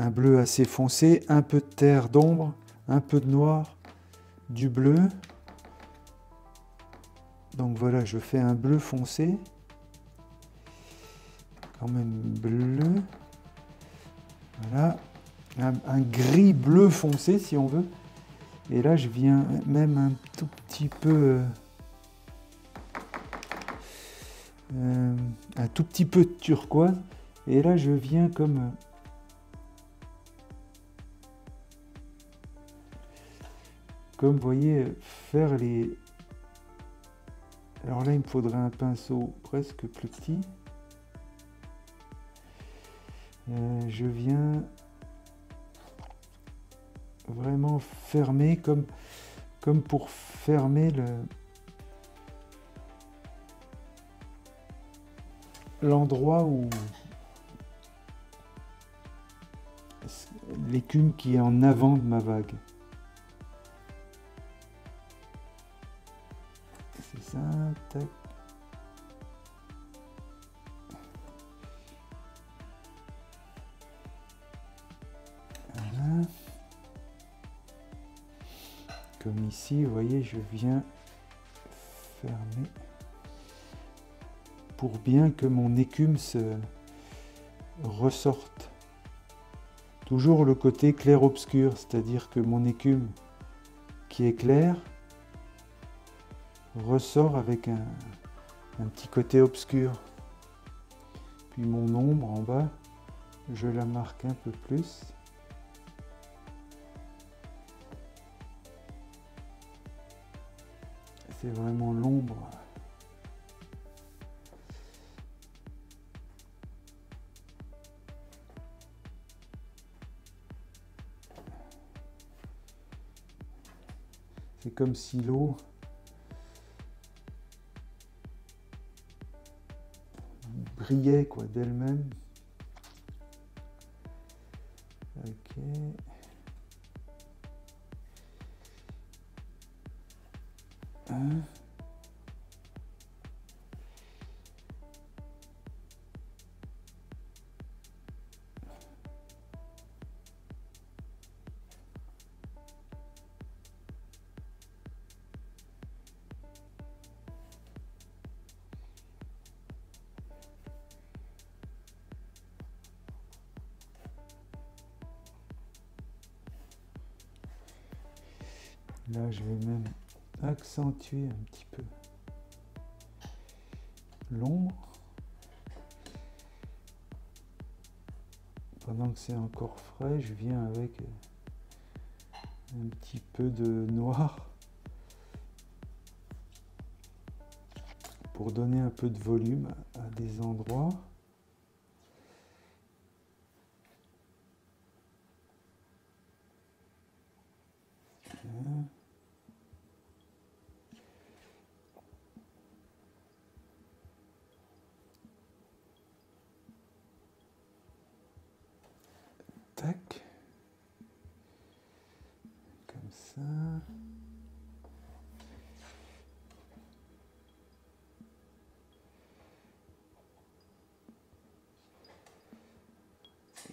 Speaker 1: bleu assez foncé, un peu de terre d'ombre, un peu de noir, du bleu. Donc voilà, je fais un bleu foncé, quand même bleu. Voilà, un gris bleu foncé si on veut. Et là, je viens même un tout petit peu, un tout petit peu de turquoise. Et là, je viens comme vous voyez, faire les... Alors là, il me faudrait un pinceau presque plus petit. Je viens vraiment fermer comme pour fermer l'endroit où l'écume qui est en avant de ma vague. C'est ça, tac. Voilà. Comme ici, vous voyez, je viens fermer pour bien que mon écume se ressorte. Toujours le côté clair-obscur, c'est-à-dire que mon écume qui est claire ressort avec un petit côté obscur. Puis mon ombre en bas, je la marque un peu plus. C'est vraiment l'ombre. C'est comme si l'eau brillait quoi d'elle-même. Ok. Là, je vais même accentuer un petit peu l'ombre. Pendant que c'est encore frais, je viens avec un petit peu de noir pour donner un peu de volume à des endroits. Tac. Comme ça.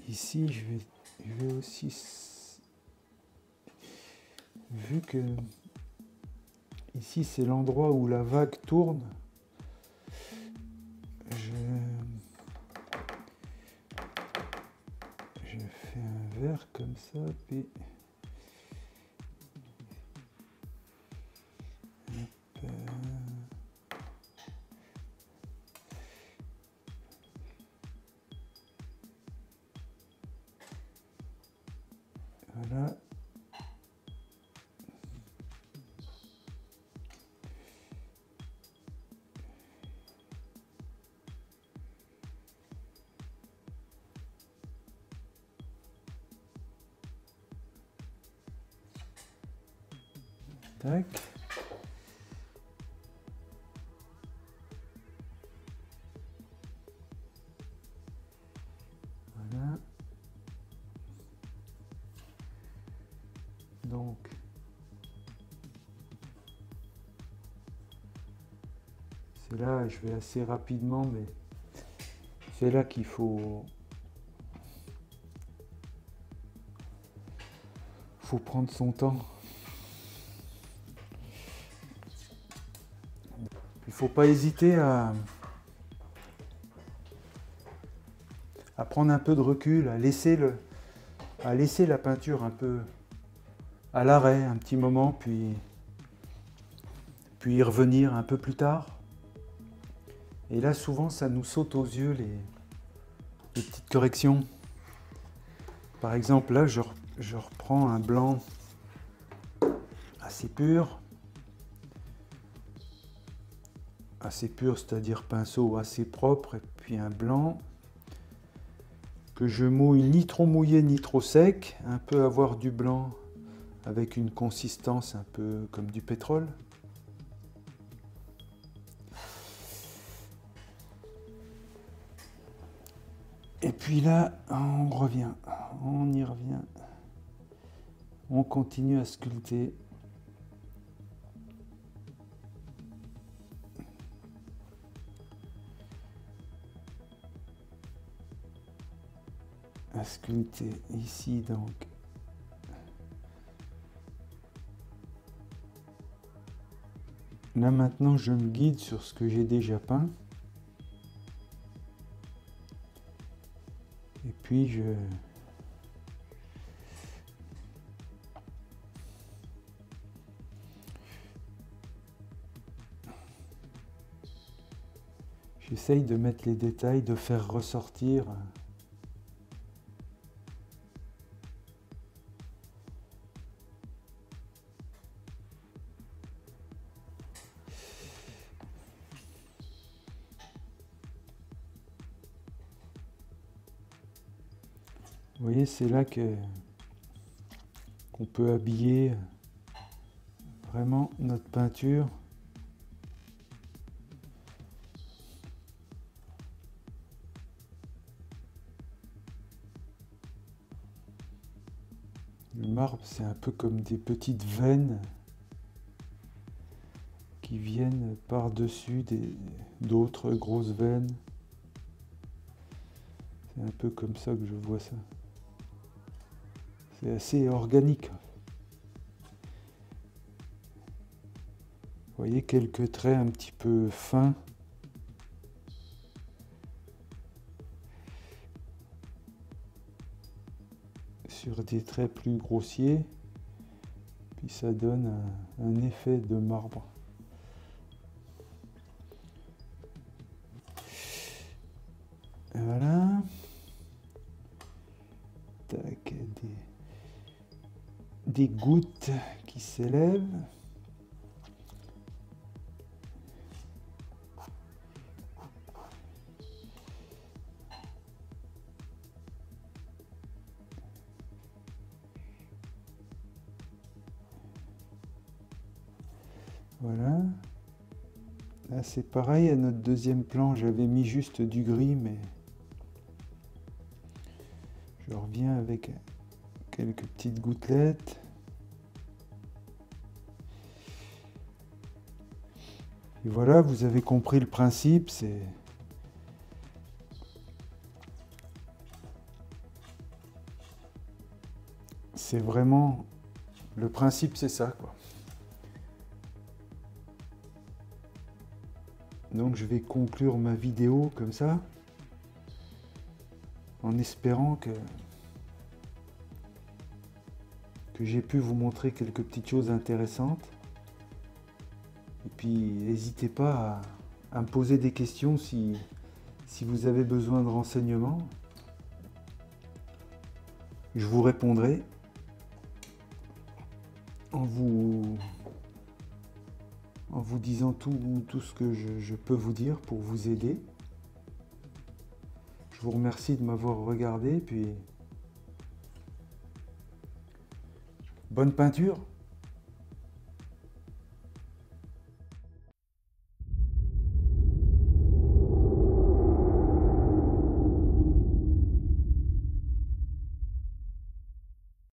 Speaker 1: Ici, je vais aussi, vu que ici c'est l'endroit où la vague tourne, je fais un verre comme ça, puis voilà. Tac. Voilà. Donc, c'est là, je vais assez rapidement, mais c'est là qu'il faut prendre son temps. Il ne faut pas hésiter à prendre un peu de recul, à laisser la peinture un peu à l'arrêt un petit moment, puis y revenir un peu plus tard. Et là, souvent, ça nous saute aux yeux les petites corrections. Par exemple, là, je reprends un blanc assez pur, c'est-à-dire pinceau assez propre, et puis un blanc que je mouille ni trop mouillé ni trop sec, un peu avoir du blanc avec une consistance un peu comme du pétrole. Et puis là, on y revient, on continue à sculpter. À sculpter ici donc. Là maintenant je me guide sur ce que j'ai déjà peint. Et puis j'essaye de mettre les détails, de faire ressortir vous voyez, c'est là qu'on peut habiller vraiment notre peinture. Le marbre, c'est un peu comme des petites veines qui viennent par-dessus d'autres grosses veines. C'est un peu comme ça que je vois ça. C'est assez organique. Vous voyez quelques traits un petit peu fins. Sur des traits plus grossiers. Puis ça donne un effet de marbre. Et voilà. Tac, des gouttes qui s'élèvent. Voilà. Là c'est pareil, à notre deuxième plan, j'avais mis juste du gris, mais je reviens avec quelques petites gouttelettes. Et voilà, vous avez compris le principe, c'est vraiment le principe, c'est ça, quoi. Donc je vais conclure ma vidéo comme ça, en espérant que j'ai pu vous montrer quelques petites choses intéressantes. Et puis n'hésitez pas à me poser des questions si vous avez besoin de renseignements. Je vous répondrai en vous disant tout ce que je peux vous dire pour vous aider. Je vous remercie de m'avoir regardé, puis bonne peinture!